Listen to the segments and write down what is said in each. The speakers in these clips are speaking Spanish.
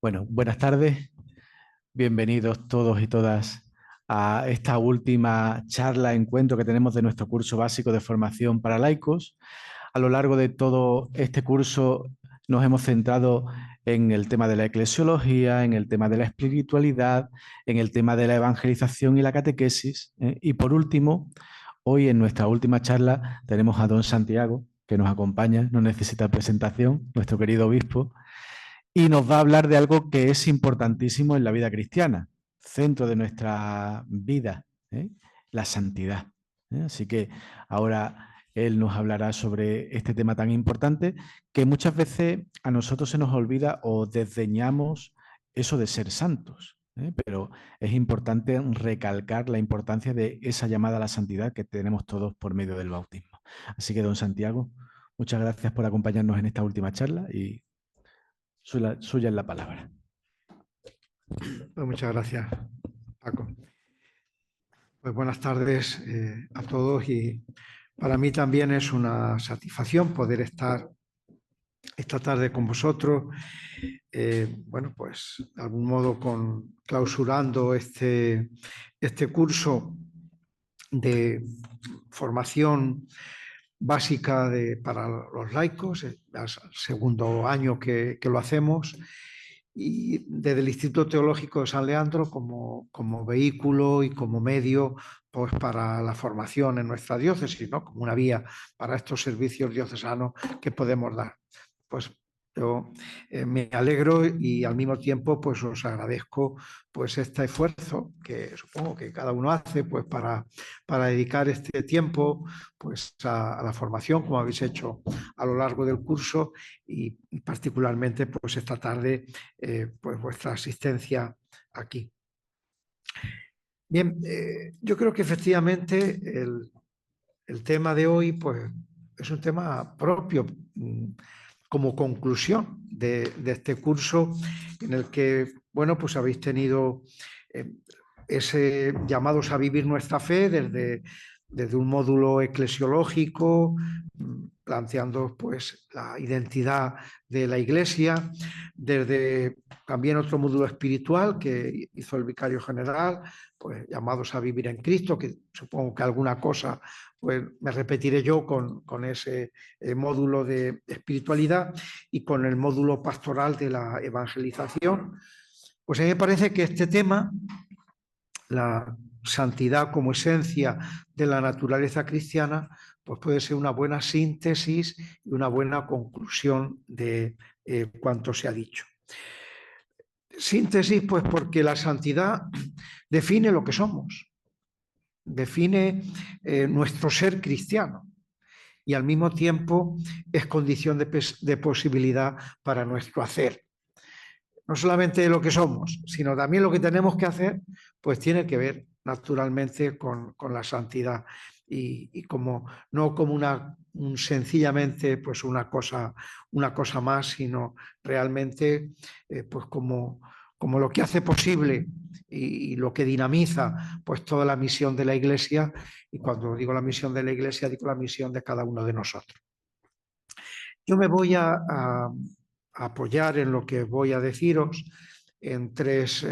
Bueno, buenas tardes, bienvenidos todos y todas a esta última charla, encuentro que tenemos de nuestro curso básico de formación para laicos. A lo largo de todo este curso nos hemos centrado en el tema de la eclesiología, en el tema de la espiritualidad, en el tema de la evangelización y la catequesis. Y por último, hoy en nuestra última charla tenemos a don Santiago, que nos acompaña, no necesita presentación, nuestro querido obispo, y nos va a hablar de algo que es importantísimo en la vida cristiana, centro de nuestra vida, ¿eh? La santidad. Así que ahora él nos hablará sobre este tema tan importante que muchas veces a nosotros se nos olvida o desdeñamos eso de ser santos. Pero es importante recalcar la importancia de esa llamada a la santidad que tenemos todos por medio del bautismo. Así que, don Santiago, muchas gracias por acompañarnos en esta última charla y suya es la palabra. Pues muchas gracias, Paco. Pues buenas tardes a todos y para mí también es una satisfacción poder estar esta tarde con vosotros, bueno, pues de algún modo clausurando este curso de formación básica para los laicos, es el segundo año que lo hacemos, y desde el Instituto Teológico de San Leandro como vehículo y como medio pues, para la formación en nuestra diócesis, ¿no? Como una vía para estos servicios diocesanos que podemos dar. Pues yo me alegro y al mismo tiempo pues os agradezco pues este esfuerzo que supongo que cada uno hace pues para dedicar este tiempo pues a la formación como habéis hecho a lo largo del curso y particularmente pues esta tarde pues vuestra asistencia aquí. Bien, yo creo que efectivamente el tema de hoy pues es un tema propio como conclusión de este curso en el que, bueno, pues habéis tenido ese llamados a vivir nuestra fe desde un módulo eclesiológico, planteando pues la identidad de la Iglesia, desde también otro módulo espiritual que hizo el vicario general, pues llamados a vivir en Cristo, que supongo que alguna cosa pues me repetiré yo con ese módulo de espiritualidad y con el módulo pastoral de la evangelización. Pues a mí me parece que este tema, la santidad como esencia de la naturaleza cristiana, pues puede ser una buena síntesis y una buena conclusión de cuanto se ha dicho. Síntesis, pues porque la santidad define lo que somos, define nuestro ser cristiano y al mismo tiempo es condición de posibilidad para nuestro hacer. No solamente lo que somos, sino también lo que tenemos que hacer, pues tiene que ver naturalmente con la santidad y como, no como sencillamente pues una cosa más, sino realmente pues como lo que hace posible y lo que dinamiza pues toda la misión de la Iglesia, y cuando digo la misión de la Iglesia digo la misión de cada uno de nosotros. Yo me voy a apoyar en lo que voy a deciros en tres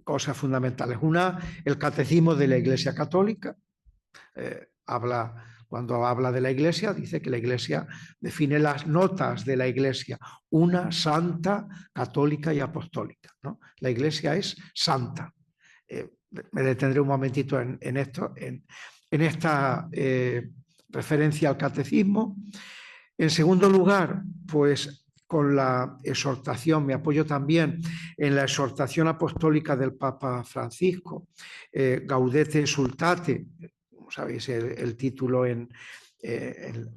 cosas fundamentales. Una, el catecismo de la Iglesia Católica. Cuando habla de la Iglesia, dice que la Iglesia define las notas de la Iglesia, una, santa, católica y apostólica, ¿no? La Iglesia es santa. Me detendré un momentito en esto, en esta referencia al catecismo. En segundo lugar, pues con la exhortación, me apoyo también en la exhortación apostólica del Papa Francisco, Gaudete Exsultate, como sabéis el título en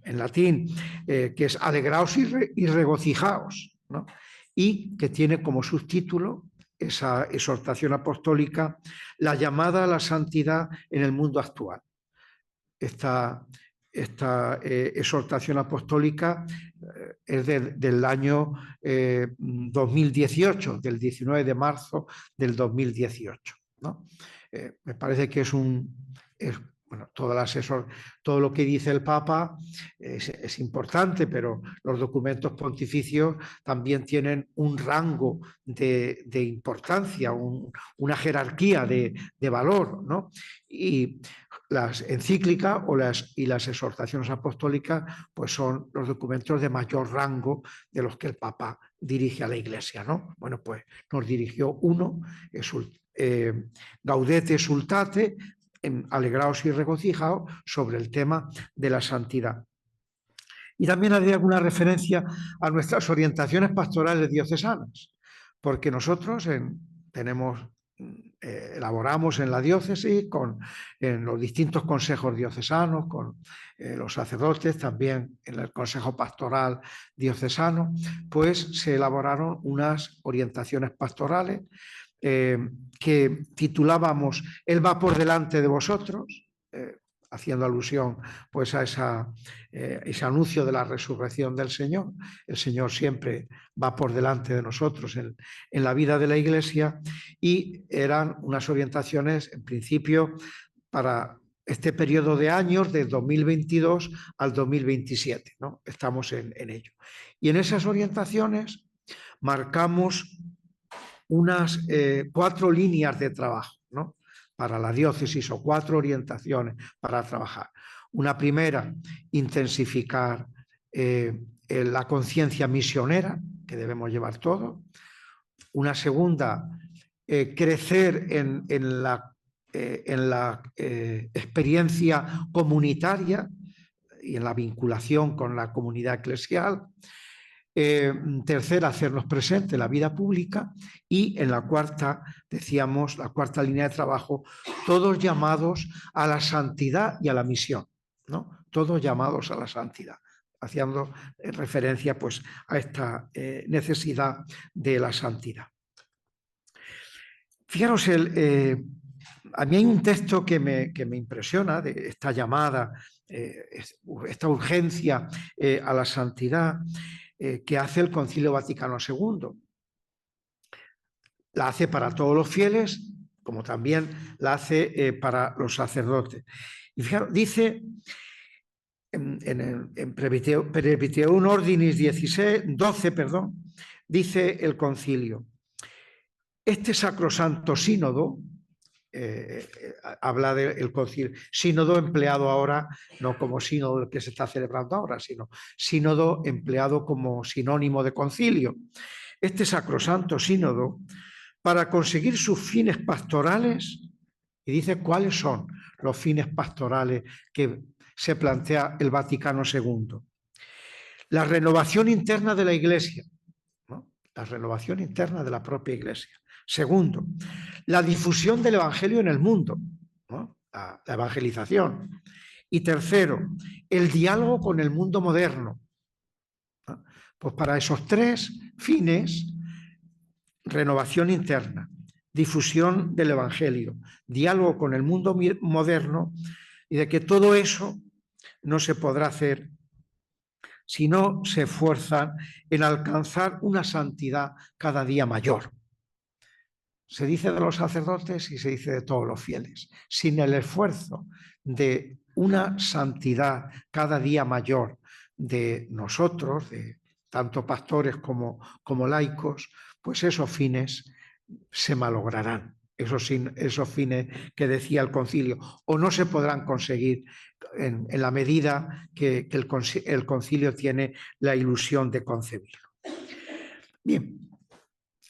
latín, que es alegraos y regocijaos, ¿no? Y que tiene como subtítulo esa exhortación apostólica, la llamada a la santidad en el mundo actual. Esta exhortación apostólica es del año 2018, del 19 de marzo del 2018, ¿no? Me parece que es bueno, todo lo que dice el Papa es importante, pero los documentos pontificios también tienen un rango de importancia, una jerarquía de valor, ¿no? Y las encíclicas y las exhortaciones apostólicas pues son los documentos de mayor rango de los que el Papa dirige a la Iglesia, ¿no? Bueno, pues nos dirigió uno, Gaudete Sultate, alegraos y regocijaos, sobre el tema de la santidad. Y también haré alguna referencia a nuestras orientaciones pastorales diocesanas, porque nosotros elaboramos en la diócesis en los distintos consejos diocesanos, con los sacerdotes, también en el consejo pastoral diocesano, pues se elaboraron unas orientaciones pastorales que titulábamos Él va por delante de vosotros, haciendo alusión pues a ese anuncio de la resurrección del Señor. El Señor siempre va por delante de nosotros en la vida de la Iglesia, y eran unas orientaciones en principio para este periodo de años, de 2022 al 2027, ¿no? Estamos en ello. Y en esas orientaciones marcamos unas 4 líneas de trabajo, ¿no? Para la diócesis, o 4 orientaciones para trabajar. Una primera, intensificar la conciencia misionera que debemos llevar todos. Una segunda, crecer en la experiencia comunitaria y en la vinculación con la comunidad eclesial. Tercera, hacernos presente en la vida pública. Y en la cuarta, decíamos, la cuarta línea de trabajo, todos llamados a la santidad y a la misión, ¿no? Todos llamados a la santidad, haciendo referencia pues a esta necesidad de la santidad. Fijaros, a mí hay un texto que me impresiona, de esta llamada, esta urgencia a la santidad, que hace el Concilio Vaticano II. La hace para todos los fieles, como también la hace para los sacerdotes. Y fijaros, dice en Presbyterorum Ordinis 12, dice el concilio: este sacrosanto sínodo, habla del concilio, sínodo empleado ahora no como sínodo que se está celebrando ahora, sino sínodo empleado como sinónimo de concilio. Este sacrosanto sínodo, para conseguir sus fines pastorales, y dice cuáles son los fines pastorales que se plantea el Vaticano II. La renovación interna de la Iglesia, ¿no? La renovación interna de la propia Iglesia. Segundo, la difusión del Evangelio en el mundo, ¿no? La evangelización. Y tercero, el diálogo con el mundo moderno, ¿no? Pues para esos 3 fines, renovación interna, difusión del Evangelio, diálogo con el mundo moderno, y de que todo eso no se podrá hacer si no se esfuerzan en alcanzar una santidad cada día mayor. Se dice de los sacerdotes y se dice de todos los fieles. Sin el esfuerzo de una santidad cada día mayor de nosotros, de tanto pastores como laicos, pues esos fines se malograrán. Esos fines que decía el concilio, o no se podrán conseguir en la medida que el concilio tiene la ilusión de concebirlo. Bien.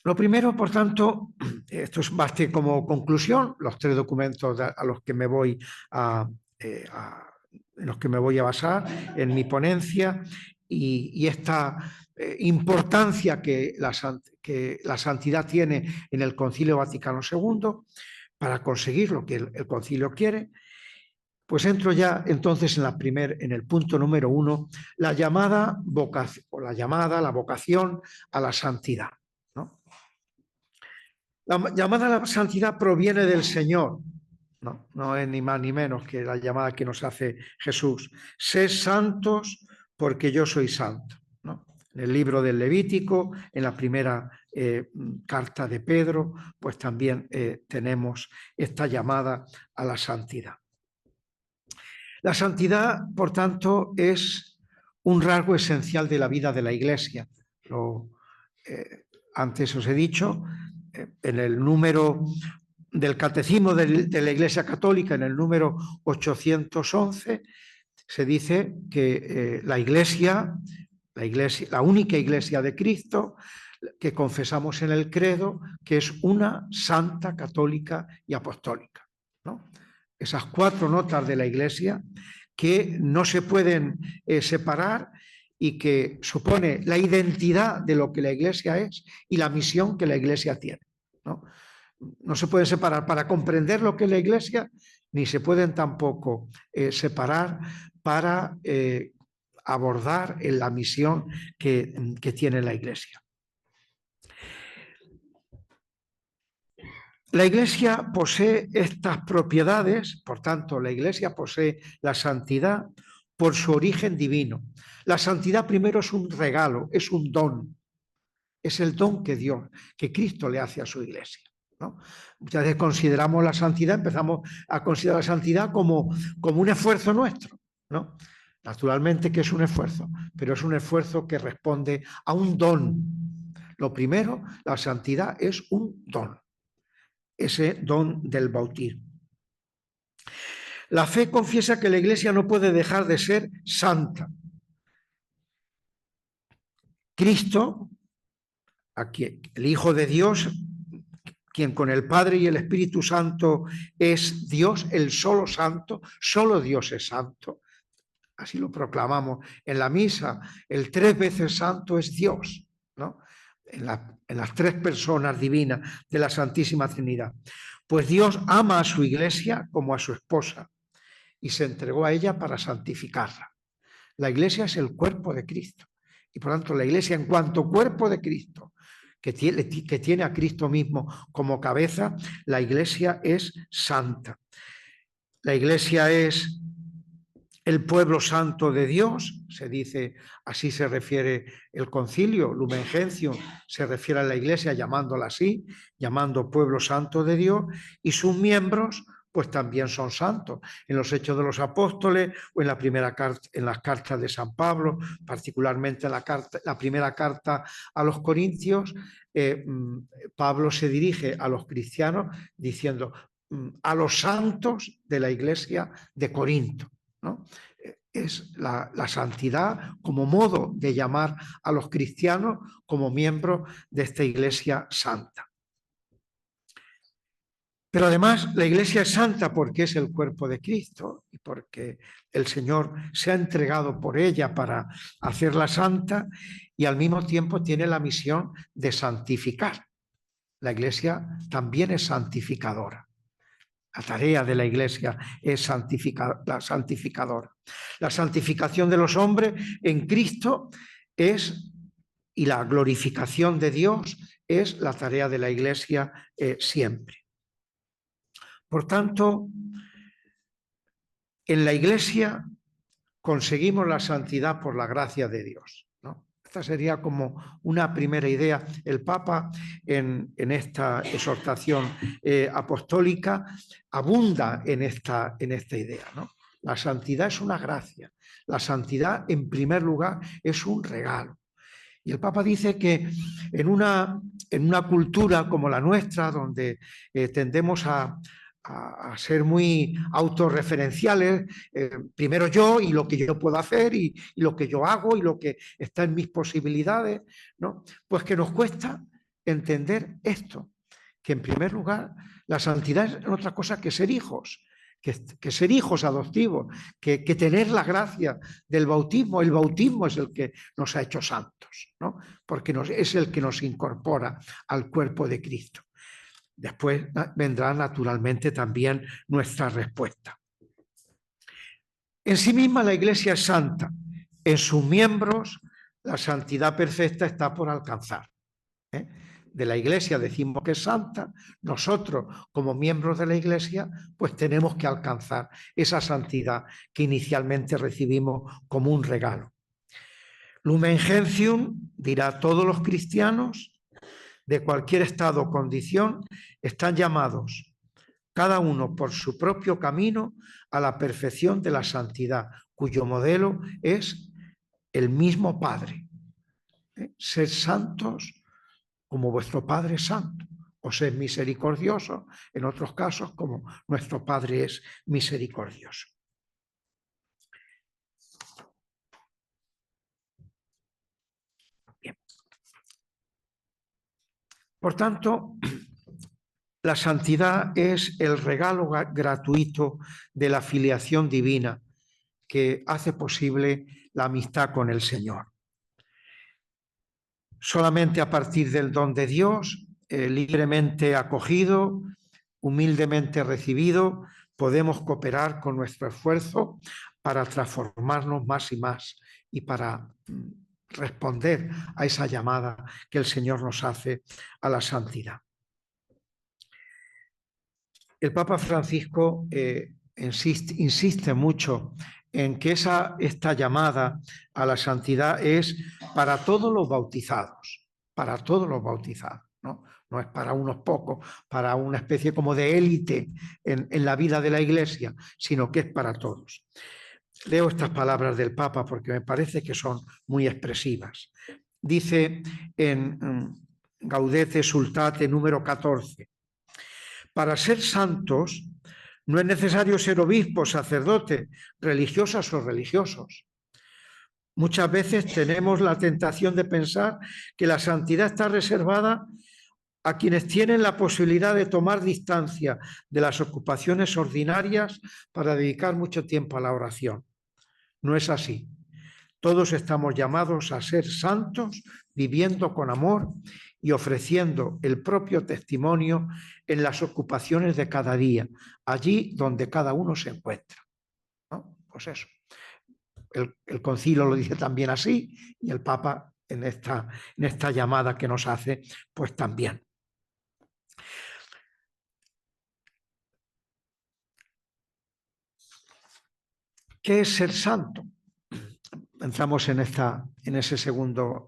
Lo primero, por tanto, esto baste como conclusión, los 3 documentos a los que me voy en los que me voy a basar en mi ponencia, y esta importancia que la santidad tiene en el Concilio Vaticano II para conseguir lo que el Concilio quiere. Pues entro ya entonces en el punto número 1, la vocación a la santidad. La llamada a la santidad proviene del Señor, no es ni más ni menos que la llamada que nos hace Jesús. Sed santos porque yo soy santo, ¿no? En el libro del Levítico, en la primera carta de Pedro, pues también tenemos esta llamada a la santidad. La santidad, por tanto, es un rasgo esencial de la vida de la Iglesia. Antes os he dicho, en el número del Catecismo de la Iglesia Católica, en el número 811, se dice que la Iglesia, la única Iglesia de Cristo, que confesamos en el credo, que es una santa, católica y apostólica, ¿no? Esas 4 notas de la Iglesia que no se pueden separar y que supone la identidad de lo que la Iglesia es y la misión que la Iglesia tiene, ¿no? No se pueden separar para comprender lo que es la Iglesia, ni se pueden tampoco separar para abordar en la misión que tiene la Iglesia. La Iglesia posee estas propiedades, por tanto, la Iglesia posee la santidad por su origen divino. La santidad primero es un regalo, es un don, es el don que Dios, que Cristo le hace a su Iglesia, ¿no? Muchas veces consideramos la santidad, empezamos a considerar la santidad como un esfuerzo nuestro, ¿no? Naturalmente que es un esfuerzo, pero es un esfuerzo que responde a un don. Lo primero, la santidad es un don, ese don del bautismo. La fe confiesa que la Iglesia no puede dejar de ser santa. Cristo, el Hijo de Dios, quien con el Padre y el Espíritu Santo es Dios, el solo santo, solo Dios es santo. Así lo proclamamos en la misa, el 3 veces santo es Dios, ¿no? En las 3 personas divinas de la Santísima Trinidad. Pues Dios ama a su Iglesia como a su esposa y se entregó a ella para santificarla. La Iglesia es el cuerpo de Cristo y por tanto la Iglesia, en cuanto cuerpo de Cristo, que tiene a Cristo mismo como cabeza, la Iglesia es santa. La Iglesia es el pueblo santo de Dios, se dice, así se refiere el concilio, Lumen Gentium, se refiere a la Iglesia llamándola así, llamando pueblo santo de Dios, y sus miembros pues también son santos. En los Hechos de los Apóstoles o en las cartas de San Pablo, particularmente la primera carta a los Corintios, Pablo se dirige a los cristianos diciendo a los santos de la Iglesia de Corinto, ¿no? Es la santidad como modo de llamar a los cristianos como miembros de esta Iglesia santa. Pero además la Iglesia es santa porque es el cuerpo de Cristo y porque el Señor se ha entregado por ella para hacerla santa y al mismo tiempo tiene la misión de santificar. La Iglesia también es santificadora. La tarea de la Iglesia es la santificadora. La santificación de los hombres en Cristo y la glorificación de Dios es la tarea de la Iglesia siempre. Por tanto, en la Iglesia conseguimos la santidad por la gracia de Dios, ¿no? Esta sería como una primera idea. El Papa en esta exhortación apostólica abunda en esta idea, ¿no? La santidad es una gracia. La santidad, en primer lugar, es un regalo. Y el Papa dice que en una cultura como la nuestra, donde tendemos a ser muy autorreferenciales, primero yo y lo que yo puedo hacer y lo que yo hago y lo que está en mis posibilidades, ¿no? Pues que nos cuesta entender esto, que en primer lugar la santidad es otra cosa que ser hijos, que ser hijos adoptivos, que tener la gracia del bautismo. El bautismo es el que nos ha hecho santos, ¿no? Porque es el que nos incorpora al cuerpo de Cristo. Después vendrá naturalmente también nuestra respuesta. En sí misma la Iglesia es santa. En sus miembros la santidad perfecta está por alcanzar. De la Iglesia decimos que es santa. Nosotros, como miembros de la Iglesia, pues tenemos que alcanzar esa santidad que inicialmente recibimos como un regalo. Lumen Gentium dirá: todos los cristianos de cualquier estado o condición están llamados cada uno por su propio camino a la perfección de la santidad, cuyo modelo es el mismo Padre. Sed santos como vuestro Padre es santo, o sed misericordiosos, en otros casos como nuestro Padre es misericordioso. Bien. Por tanto, la santidad es el regalo gratuito de la filiación divina que hace posible la amistad con el Señor. Solamente a partir del don de Dios, libremente acogido, humildemente recibido, podemos cooperar con nuestro esfuerzo para transformarnos más y más y para responder a esa llamada que el Señor nos hace a la santidad. El Papa Francisco insiste mucho en que esta llamada a la santidad es para todos los bautizados, ¿no? No es para unos pocos, para una especie como de élite en la vida de la Iglesia, sino que es para todos. Leo estas palabras del Papa porque me parece que son muy expresivas. Dice en Gaudete Sultate número 14, para ser santos no es necesario ser obispo, sacerdote, religiosas o religiosos. Muchas veces tenemos la tentación de pensar que la santidad está reservada a quienes tienen la posibilidad de tomar distancia de las ocupaciones ordinarias para dedicar mucho tiempo a la oración. No es así. Todos estamos llamados a ser santos, viviendo con amor y ofreciendo el propio testimonio en las ocupaciones de cada día, allí donde cada uno se encuentra, ¿no? Pues eso. El concilio lo dice también así y el Papa en esta llamada que nos hace, pues también. ¿Qué es ser santo? Entramos en ese segundo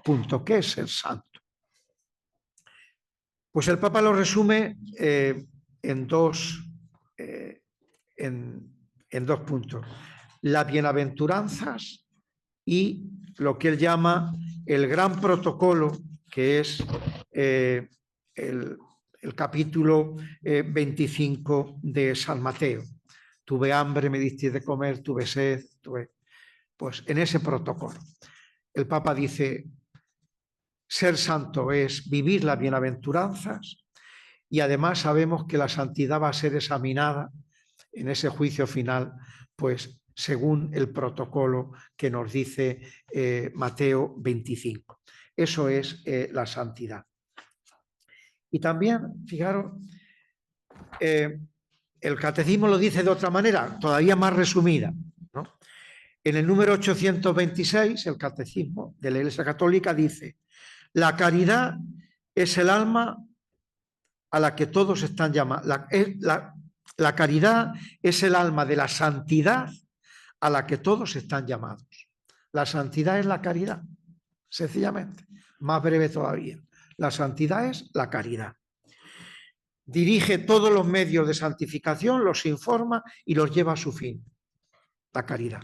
punto. ¿Qué es ser santo? Pues el Papa lo resume en dos puntos. Las bienaventuranzas y lo que él llama el gran protocolo, que es el capítulo 25 de San Mateo. Tuve hambre, me disteis de comer, tuve sed, Pues en ese protocolo. El Papa dice, ser santo es vivir las bienaventuranzas y además sabemos que la santidad va a ser examinada en ese juicio final, pues según el protocolo que nos dice Mateo 25. Eso es la santidad. Y también, fijaros, el catecismo lo dice de otra manera, todavía más resumida, ¿no? En el número 826, el catecismo de la Iglesia Católica dice, la caridad es el alma a la que todos están llamados. La caridad es el alma de la santidad a la que todos están llamados. La santidad es la caridad, sencillamente, más breve todavía. La santidad es la caridad. Dirige todos los medios de santificación, los informa y los lleva a su fin. La caridad.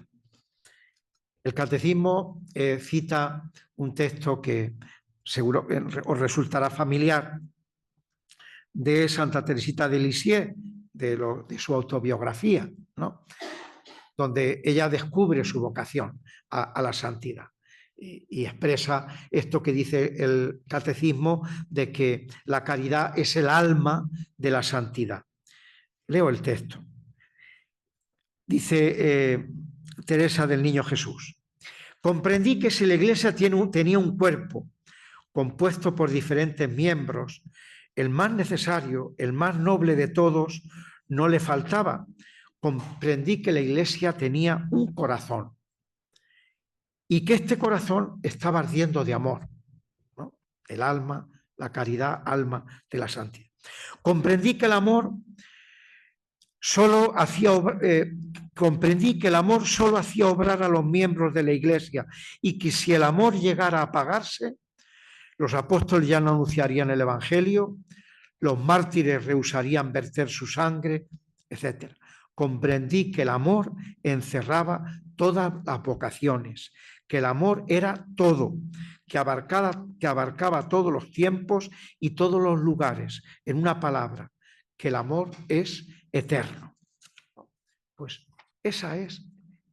El catecismo cita un texto que seguro os resultará familiar de Santa Teresita de Lisieux, de su autobiografía, ¿no? Donde ella descubre su vocación a la santidad y expresa esto que dice el catecismo de que la caridad es el alma de la santidad. Leo el texto. Dice Teresa del Niño Jesús, comprendí que si la Iglesia tenía un cuerpo compuesto por diferentes miembros, el más necesario, el más noble de todos, no le faltaba. Comprendí que la Iglesia tenía un corazón y que este corazón estaba ardiendo de amor, ¿no? El alma, la caridad, alma de la santidad. Comprendí que el amor solo hacía obrar a los miembros de la Iglesia y que si el amor llegara a apagarse, los apóstoles ya no anunciarían el Evangelio, los mártires rehusarían verter su sangre, etc. Comprendí que el amor encerraba todas las vocaciones, que el amor era todo, que abarcaba todos los tiempos y todos los lugares. En una palabra, que el amor es eterno. Pues ese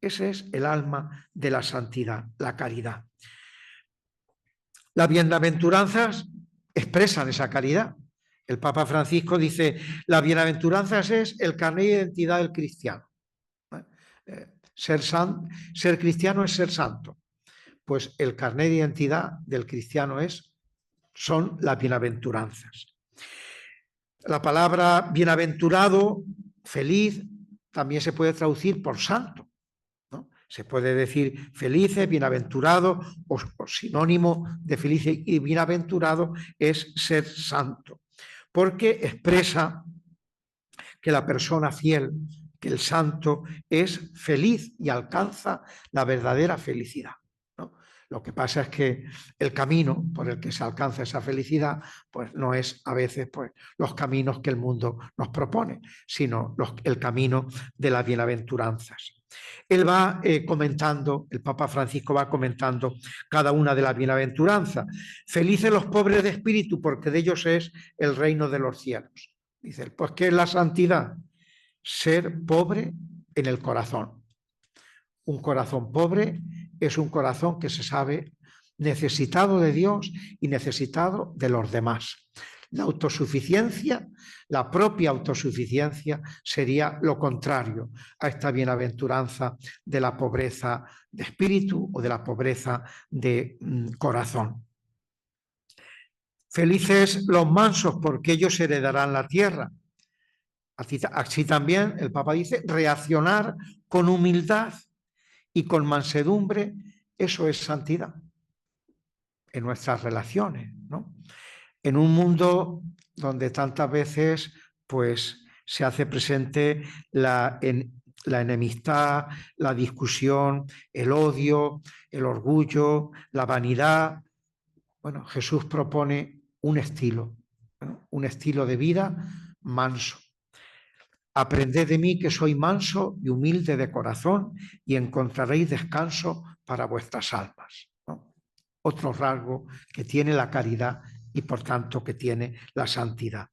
es el alma de la santidad, la caridad. Las bienaventuranzas expresan esa caridad. El Papa Francisco dice, las bienaventuranzas es el carnet de identidad del cristiano. Ser cristiano es ser santo. Pues el carnet de identidad del cristiano son las bienaventuranzas. La palabra bienaventurado, feliz, también se puede traducir por santo, ¿no? Se puede decir felices, bienaventurado, o sinónimo de feliz y bienaventurado es ser santo, porque expresa que la persona fiel, que el santo es feliz y alcanza la verdadera felicidad, ¿no? Lo que pasa es que el camino por el que se alcanza esa felicidad pues no es a veces pues, los caminos que el mundo nos propone, sino el camino de las bienaventuranzas. Él va comentando, el Papa Francisco va comentando cada una de las bienaventuranzas. Felices los pobres de espíritu, porque de ellos es el reino de los cielos. Dice, pues ¿qué es la santidad? Ser pobre en el corazón. Un corazón pobre es un corazón que se sabe necesitado de Dios y necesitado de los demás. La autosuficiencia, la propia autosuficiencia, sería lo contrario a esta bienaventuranza de la pobreza de espíritu o de la pobreza de corazón. Felices los mansos, porque ellos heredarán la tierra. Así también el Papa dice, reaccionar con humildad y con mansedumbre, eso es santidad en nuestras relaciones, ¿no? En un mundo donde tantas veces pues, se hace presente la enemistad, la discusión, el odio, el orgullo, la vanidad. Bueno, Jesús propone un estilo, ¿no? Un estilo de vida manso. Aprended de mí que soy manso y humilde de corazón y encontraréis descanso para vuestras almas, ¿no? Otro rasgo que tiene la caridad y por tanto que tiene la santidad.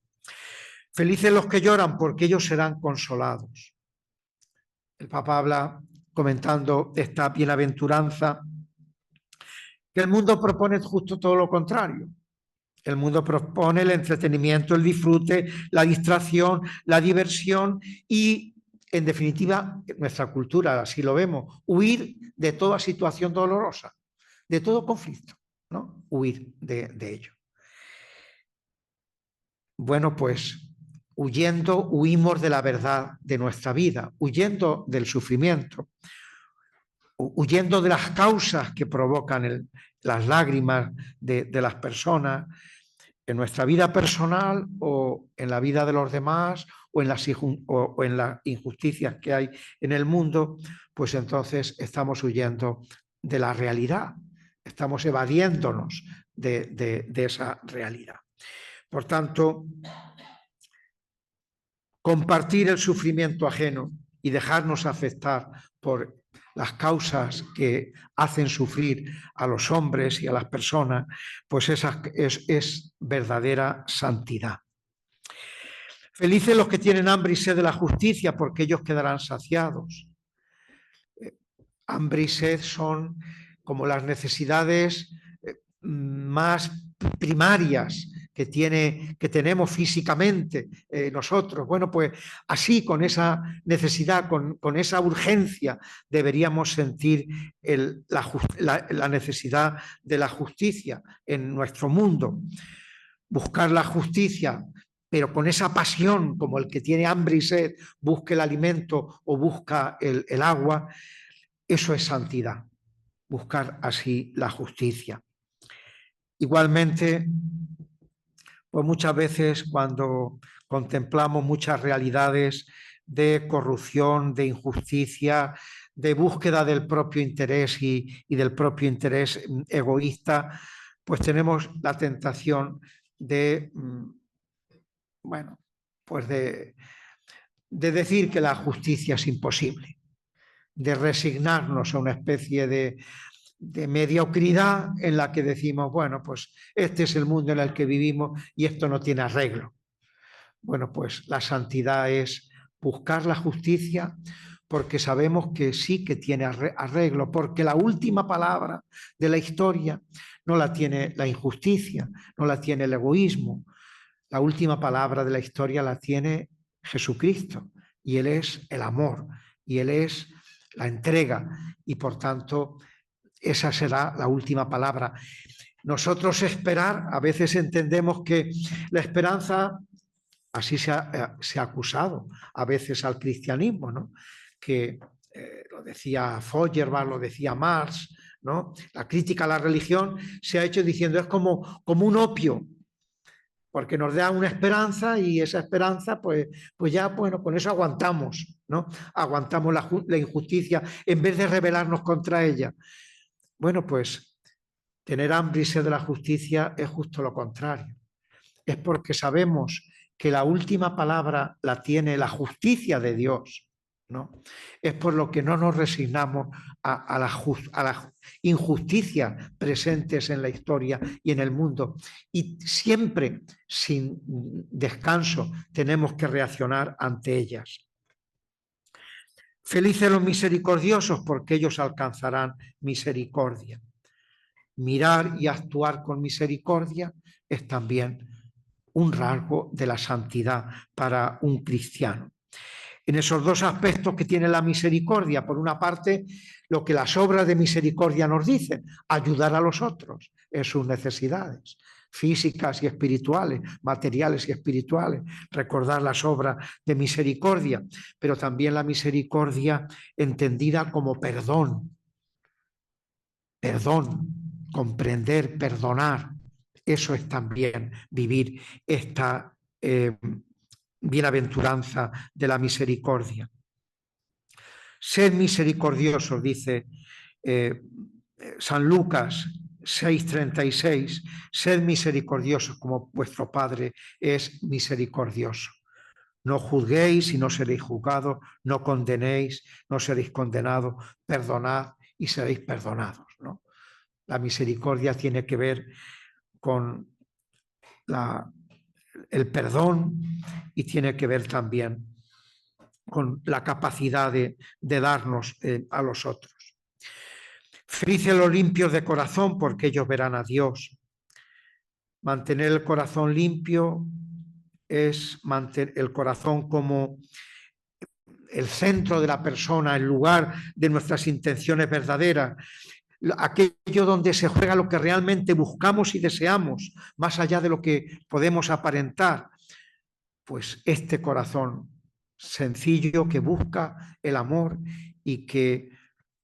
Felices los que lloran porque ellos serán consolados. El Papa habla comentando esta bienaventuranza que el mundo propone justo todo lo contrario. El mundo propone el entretenimiento, el disfrute, la distracción, la diversión y, en definitiva, nuestra cultura, así lo vemos, huir de toda situación dolorosa, de todo conflicto, ¿no? Huir de ello. Bueno, pues huimos de la verdad de nuestra vida, huyendo del sufrimiento, huyendo de las causas que provocan las lágrimas de las personas, en nuestra vida personal o en la vida de los demás o en las injusticias que hay en el mundo, pues entonces estamos huyendo de la realidad, estamos evadiéndonos de esa realidad. Por tanto, compartir el sufrimiento ajeno y dejarnos afectar por las causas que hacen sufrir a los hombres y a las personas, pues esa es verdadera santidad. Felices los que tienen hambre y sed de la justicia, porque ellos quedarán saciados. Hambre y sed son como las necesidades más primarias que tenemos físicamente nosotros. Bueno, pues así, con esa necesidad, con esa urgencia, deberíamos sentir la necesidad de la justicia en nuestro mundo. Buscar la justicia, pero con esa pasión, como el que tiene hambre y sed busca el alimento o busca el agua, eso es santidad, buscar así la justicia. Igualmente, pues muchas veces cuando contemplamos muchas realidades de corrupción, de injusticia, de búsqueda del propio interés y del propio interés egoísta, pues tenemos la tentación de bueno, pues de decir que la justicia es imposible, de resignarnos a una especie de mediocridad en la que decimos, bueno, pues este es el mundo en el que vivimos y esto no tiene arreglo. Bueno, pues la santidad es buscar la justicia porque sabemos que sí que tiene arreglo, porque la última palabra de la historia no la tiene la injusticia, no la tiene el egoísmo. La última palabra de la historia la tiene Jesucristo y Él es el amor y Él es la entrega y por tanto esa será la última palabra. Nosotros esperar, a veces entendemos que la esperanza, así se ha acusado a veces al cristianismo, ¿no? Que lo decía Feuerbach, lo decía Marx, ¿no? La crítica a la religión se ha hecho diciendo es como un opio, porque nos da una esperanza y esa esperanza, pues ya, bueno, con eso aguantamos, ¿no? Aguantamos la injusticia en vez de rebelarnos contra ella. Bueno, pues tener hambre y sed de la justicia es justo lo contrario. Es porque sabemos que la última palabra la tiene la justicia de Dios, ¿no? Es por lo que no nos resignamos a las injusticias presentes en la historia y en el mundo. Y siempre, sin descanso, tenemos que reaccionar ante ellas. Felices los misericordiosos, porque ellos alcanzarán misericordia. Mirar y actuar con misericordia es también un rasgo de la santidad para un cristiano. En esos dos aspectos que tiene la misericordia, por una parte, lo que las obras de misericordia nos dicen, ayudar a los otros en sus necesidades físicas y espirituales, materiales y espirituales, recordar las obras de misericordia, pero también la misericordia entendida como perdón, comprender, perdonar. Eso es también vivir esta bienaventuranza de la misericordia. Sed misericordiosos, dice San Lucas 6:36, sed misericordiosos como vuestro Padre es misericordioso. No juzguéis y no seréis juzgados, no condenéis, no seréis condenados, perdonad y seréis perdonados, ¿no? La misericordia tiene que ver con el perdón y tiene que ver también con la capacidad de darnos a los otros. Felices los limpios de corazón, porque ellos verán a Dios. Mantener el corazón limpio es mantener el corazón como el centro de la persona, el lugar de nuestras intenciones verdaderas, aquello donde se juega lo que realmente buscamos y deseamos, más allá de lo que podemos aparentar. Pues este corazón sencillo que busca el amor y que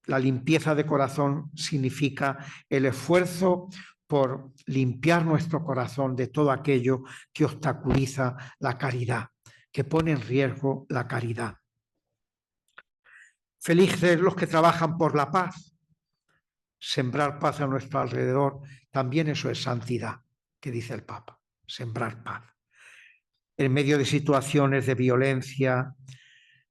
la limpieza de corazón significa el esfuerzo por limpiar nuestro corazón de todo aquello que obstaculiza la caridad, que pone en riesgo la caridad. Felices los que trabajan por la paz. Sembrar paz a nuestro alrededor, también eso es santidad, que dice el Papa, sembrar paz. En medio de situaciones de violencia,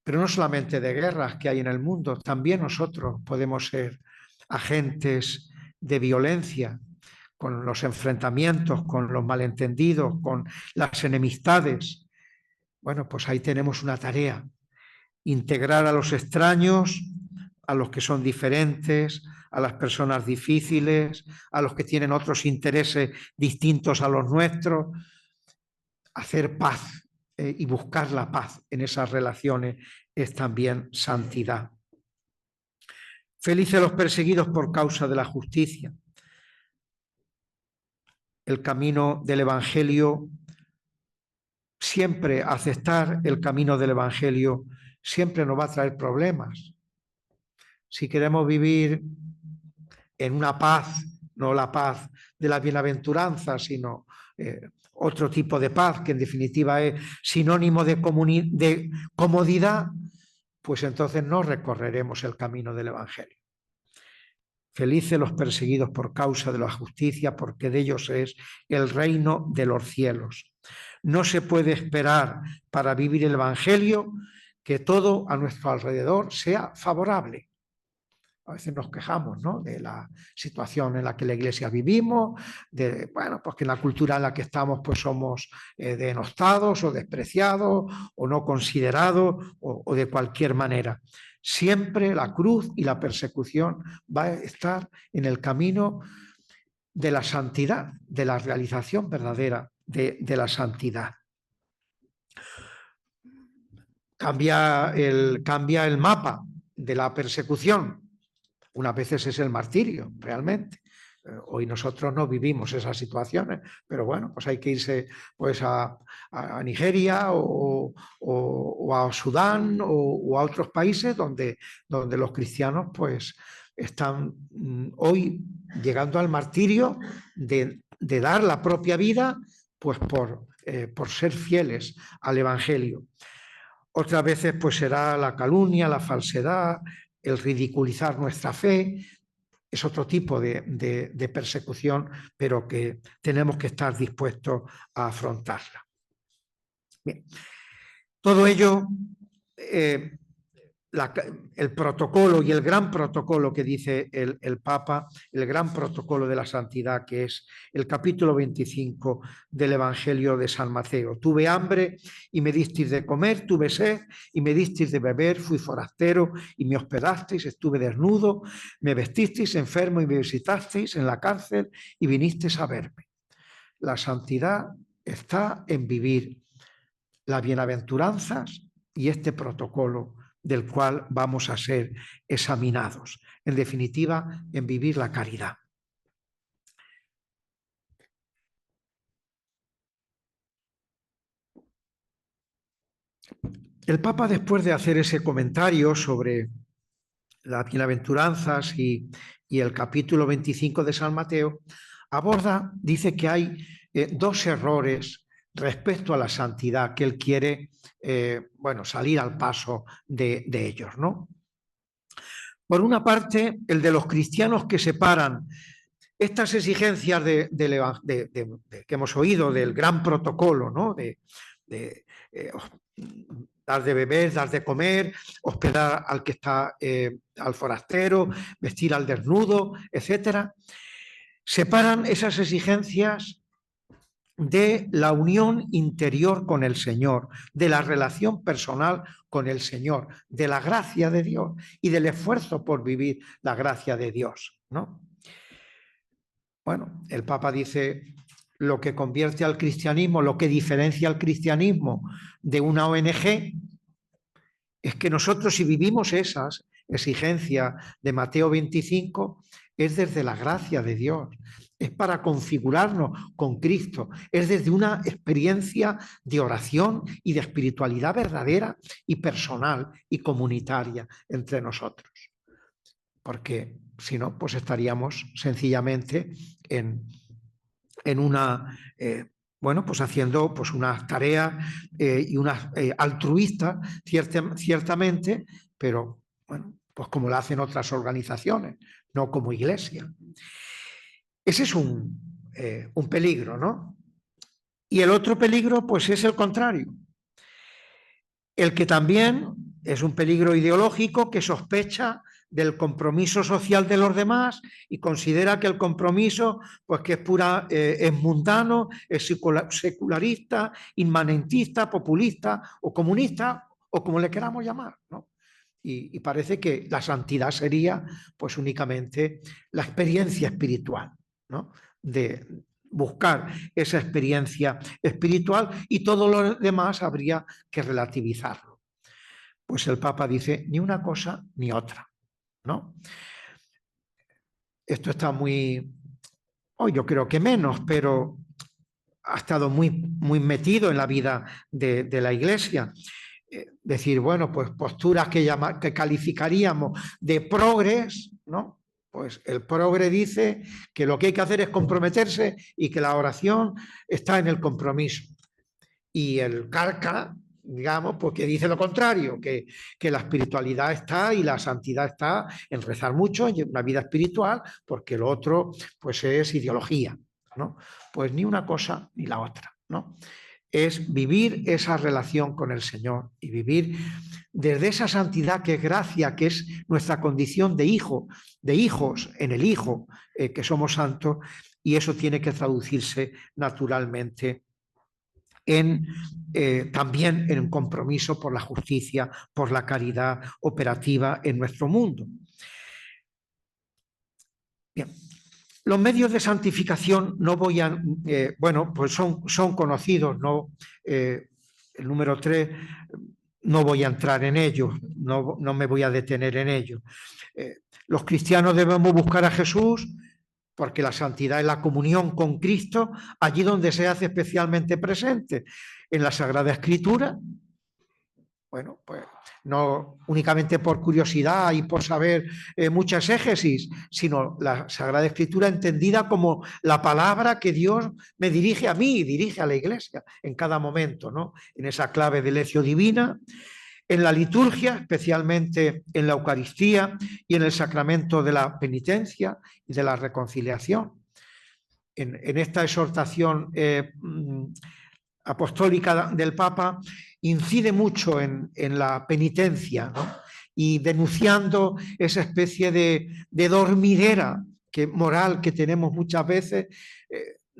pero no solamente de guerras que hay en el mundo, también nosotros podemos ser agentes de violencia, con los enfrentamientos, con los malentendidos, con las enemistades. Bueno, pues ahí tenemos una tarea, integrar a los extraños, a los que son diferentes, a las personas difíciles, a los que tienen otros intereses distintos a los nuestros, hacer paz y buscar la paz en esas relaciones es también santidad. Felices los perseguidos por causa de la justicia. El camino del Evangelio, siempre aceptar el camino del Evangelio, siempre nos va a traer problemas. Si queremos vivir en una paz, no la paz de la bienaventuranza, sino otro tipo de paz, que en definitiva es sinónimo de comodidad, pues entonces no recorreremos el camino del Evangelio. Felices los perseguidos por causa de la justicia, porque de ellos es el reino de los cielos. No se puede esperar para vivir el Evangelio que todo a nuestro alrededor sea favorable. A veces nos quejamos, ¿no?, de la situación en la que la Iglesia vivimos, de, bueno, pues que en la cultura en la que estamos pues somos denostados o despreciados o no considerados o de cualquier manera. Siempre la cruz y la persecución va a estar en el camino de la santidad, de la realización verdadera de la santidad. Cambia el mapa de la persecución. Unas veces es el martirio, realmente. Hoy nosotros no vivimos esas situaciones, pero bueno, pues hay que irse pues a Nigeria o a Sudán o a otros países donde los cristianos pues están hoy llegando al martirio de dar la propia vida pues por ser fieles al Evangelio. Otras veces pues será la calumnia, la falsedad, el ridiculizar nuestra fe. Es otro tipo de persecución, pero que tenemos que estar dispuestos a afrontarla. Bien. Todo ello, el protocolo y el gran protocolo que dice el Papa, el gran protocolo de la santidad, que es el capítulo 25 del Evangelio de San Mateo. Tuve hambre y me disteis de comer, tuve sed y me disteis de beber, fui forastero y me hospedasteis, estuve desnudo, me vestisteis, enfermo y me visitasteis en la cárcel y vinisteis a verme. La santidad está en vivir las bienaventuranzas y este protocolo del cual vamos a ser examinados. En definitiva, en vivir la caridad. El Papa, después de hacer ese comentario sobre las bienaventuranzas y el capítulo 25 de San Mateo, dice que hay dos errores respecto a la santidad que él quiere salir al paso de ellos, ¿no? Por una parte, el de los cristianos que separan estas exigencias que hemos oído del gran protocolo, ¿no?, dar de beber, dar de comer, hospedar al que está al forastero, vestir al desnudo, etcétera. Separan esas exigencias de la unión interior con el Señor, de la relación personal con el Señor, de la gracia de Dios y del esfuerzo por vivir la gracia de Dios, ¿no? Bueno, el Papa dice: lo que convierte al cristianismo, lo que diferencia al cristianismo de una ONG, es que nosotros, si vivimos esas exigencias de Mateo 25, es desde la gracia de Dios, es para configurarnos con Cristo, es desde una experiencia de oración y de espiritualidad verdadera y personal y comunitaria entre nosotros. Porque si no, pues estaríamos sencillamente en una, pues haciendo pues unas tareas y unas altruistas, ciertamente, pero bueno, pues como lo hacen otras organizaciones, no como Iglesia. Ese es un peligro, ¿no? Y el otro peligro, pues es el contrario. El que también es un peligro ideológico, que sospecha del compromiso social de los demás y considera que el compromiso, pues que es mundano, es secularista, inmanentista, populista o comunista, o como le queramos llamar, ¿no? Y parece que la santidad sería pues únicamente la experiencia espiritual, ¿no?, de buscar esa experiencia espiritual, y todo lo demás habría que relativizarlo. Pues el Papa dice: ni una cosa ni otra, ¿no? Esto está hoy yo creo que menos, pero ha estado muy metido en la vida de la Iglesia. Decir, bueno, pues posturas que calificaríamos de progres, ¿no? Pues el progre dice que lo que hay que hacer es comprometerse y que la oración está en el compromiso. Y el carca, digamos, pues que dice lo contrario, que la espiritualidad está y la santidad está en rezar mucho, en una vida espiritual, porque lo otro pues es ideología, ¿no? Pues ni una cosa ni la otra, ¿no? es vivir esa relación con el Señor y vivir desde esa santidad que es gracia, que es nuestra condición de hijo, de hijos en el Hijo, que somos santos, y eso tiene que traducirse naturalmente también en un compromiso por la justicia, por la caridad operativa en nuestro mundo. Bien. Los medios de santificación no voy a, bueno, pues son conocidos, ¿no? El número 3, no voy a entrar en ello, no me voy a detener en ello. Los cristianos debemos buscar a Jesús porque la santidad es la comunión con Cristo, allí donde se hace especialmente presente, en la Sagrada Escritura. Bueno, pues no únicamente por curiosidad y por saber mucha exégesis, sino la Sagrada Escritura entendida como la palabra que Dios me dirige a mí y dirige a la Iglesia en cada momento, ¿no? En esa clave de lección divina, en la liturgia, especialmente en la Eucaristía y en el sacramento de la penitencia y de la reconciliación. En esta exhortación apostólica del Papa incide mucho en la penitencia, ¿no? Y denunciando esa especie de dormidera moral que tenemos muchas veces.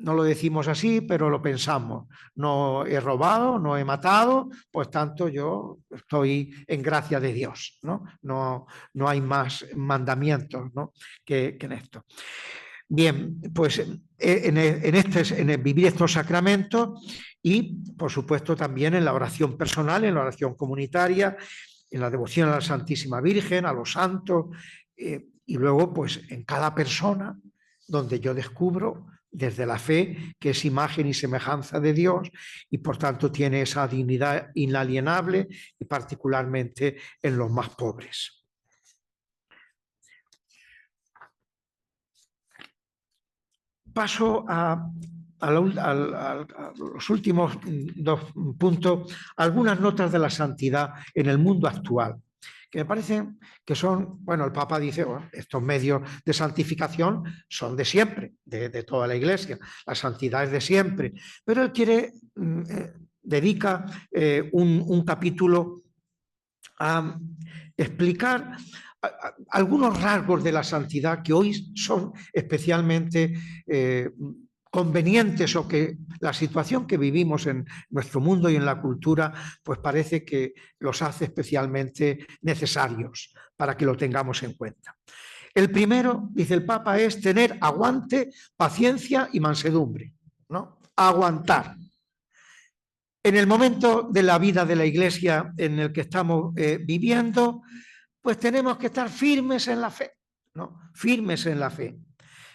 No lo decimos así, pero lo pensamos. No he robado, no he matado, pues tanto yo estoy en gracia de Dios, ¿no? No hay más mandamientos, ¿no? que en esto. Bien, pues en el vivir estos sacramentos y, por supuesto, también en la oración personal, en la oración comunitaria, en la devoción a la Santísima Virgen, a los santos, y luego, pues, en cada persona, donde yo descubro desde la fe que es imagen y semejanza de Dios y, por tanto, tiene esa dignidad inalienable y particularmente en los más pobres. Paso a los últimos 2 puntos, algunas notas de la santidad en el mundo actual, que me parecen que son, bueno, el Papa dice, bueno, estos medios de santificación son de siempre, de toda la Iglesia, la santidad es de siempre, pero él dedica un capítulo a explicar algunos rasgos de la santidad que hoy son especialmente convenientes, o que la situación que vivimos en nuestro mundo y en la cultura pues parece que los hace especialmente necesarios para que lo tengamos en cuenta. El primero, dice el Papa, es tener aguante, paciencia y mansedumbre, ¿no? Aguantar. En el momento de la vida de la Iglesia en el que estamos viviendo, pues tenemos que estar firmes en la fe, ¿no? Firmes en la fe.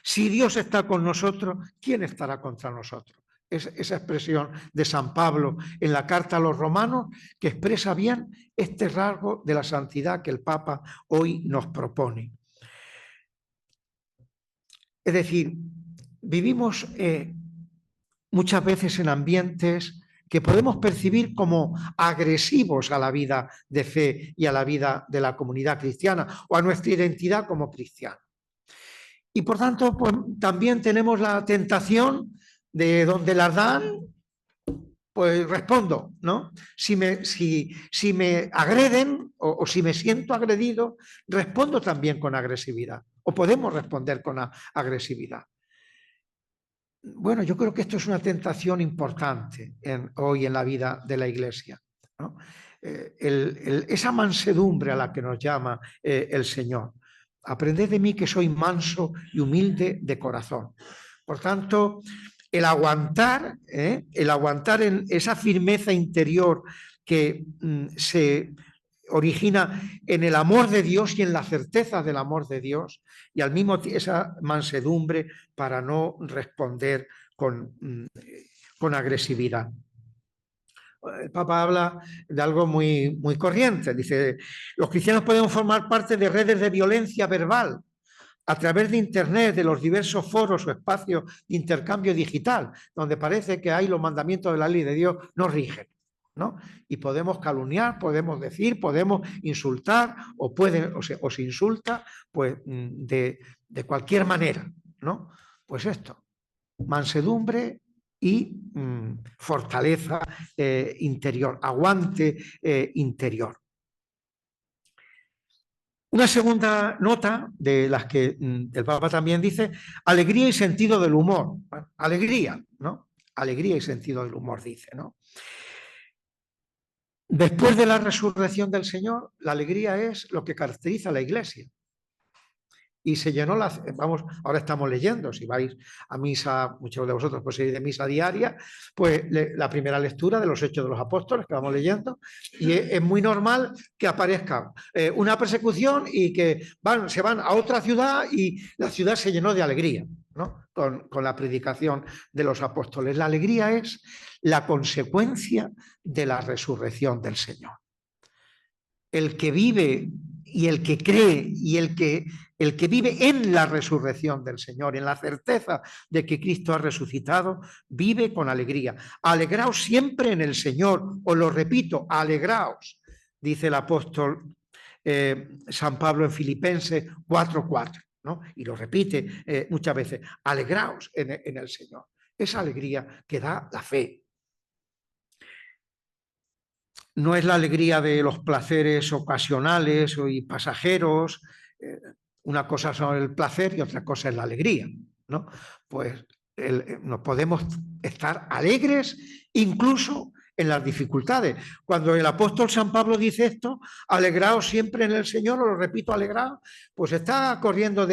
Si Dios está con nosotros, ¿quién estará contra nosotros? Es esa expresión de San Pablo en la carta a los romanos que expresa bien este rasgo de la santidad que el Papa hoy nos propone. Es decir, vivimos muchas veces en ambientes que podemos percibir como agresivos a la vida de fe y a la vida de la comunidad cristiana o a nuestra identidad como cristianos. Y por tanto, pues, también tenemos la tentación de donde las dan, pues respondo, ¿no? Si me agreden o si me siento agredido, respondo también con agresividad, o podemos responder con agresividad. Bueno, yo creo que esto es una tentación importante hoy en la vida de la Iglesia, ¿no? Esa mansedumbre a la que nos llama el Señor. Aprended de mí que soy manso y humilde de corazón. Por tanto, el aguantar en esa firmeza interior que se origina en el amor de Dios y en la certeza del amor de Dios, y al mismo tiempo esa mansedumbre para no responder con agresividad. El Papa habla de algo muy, muy corriente. Dice, los cristianos podemos formar parte de redes de violencia verbal a través de Internet, de los diversos foros o espacios de intercambio digital, donde parece que ahí los mandamientos de la ley de Dios no rigen, ¿no? Y podemos calumniar, podemos decir, podemos insultar, o se insulta pues, de cualquier manera, ¿no? Pues esto, mansedumbre y fortaleza interior, aguante interior. Una segunda nota de las que el Papa también dice, alegría y sentido del humor. Bueno, alegría, ¿no? Alegría y sentido del humor, dice, ¿no? Después de la resurrección del Señor, la alegría es lo que caracteriza a la Iglesia. Y se llenó vamos, ahora estamos leyendo, si vais a misa, muchos de vosotros pues ir de misa diaria, pues la primera lectura de los Hechos de los Apóstoles que vamos leyendo, y es muy normal que aparezca una persecución y que se van a otra ciudad y la ciudad se llenó de alegría, ¿no? Con la predicación de los apóstoles. La alegría es la consecuencia de la resurrección del Señor. El que vive y el que cree y el que vive en la resurrección del Señor, en la certeza de que Cristo ha resucitado, vive con alegría. Alegraos siempre en el Señor, os lo repito, alegraos, dice el apóstol San Pablo en Filipenses 4:4, ¿no? Y lo repite muchas veces, alegraos en el Señor. Esa alegría que da la fe. No es la alegría de los placeres ocasionales y pasajeros. Una cosa son el placer y otra cosa es la alegría, ¿no? Pues nos podemos estar alegres incluso en las dificultades. Cuando el apóstol San Pablo dice esto, alegraos siempre en el Señor, lo repito, alegraos, pues está corriendo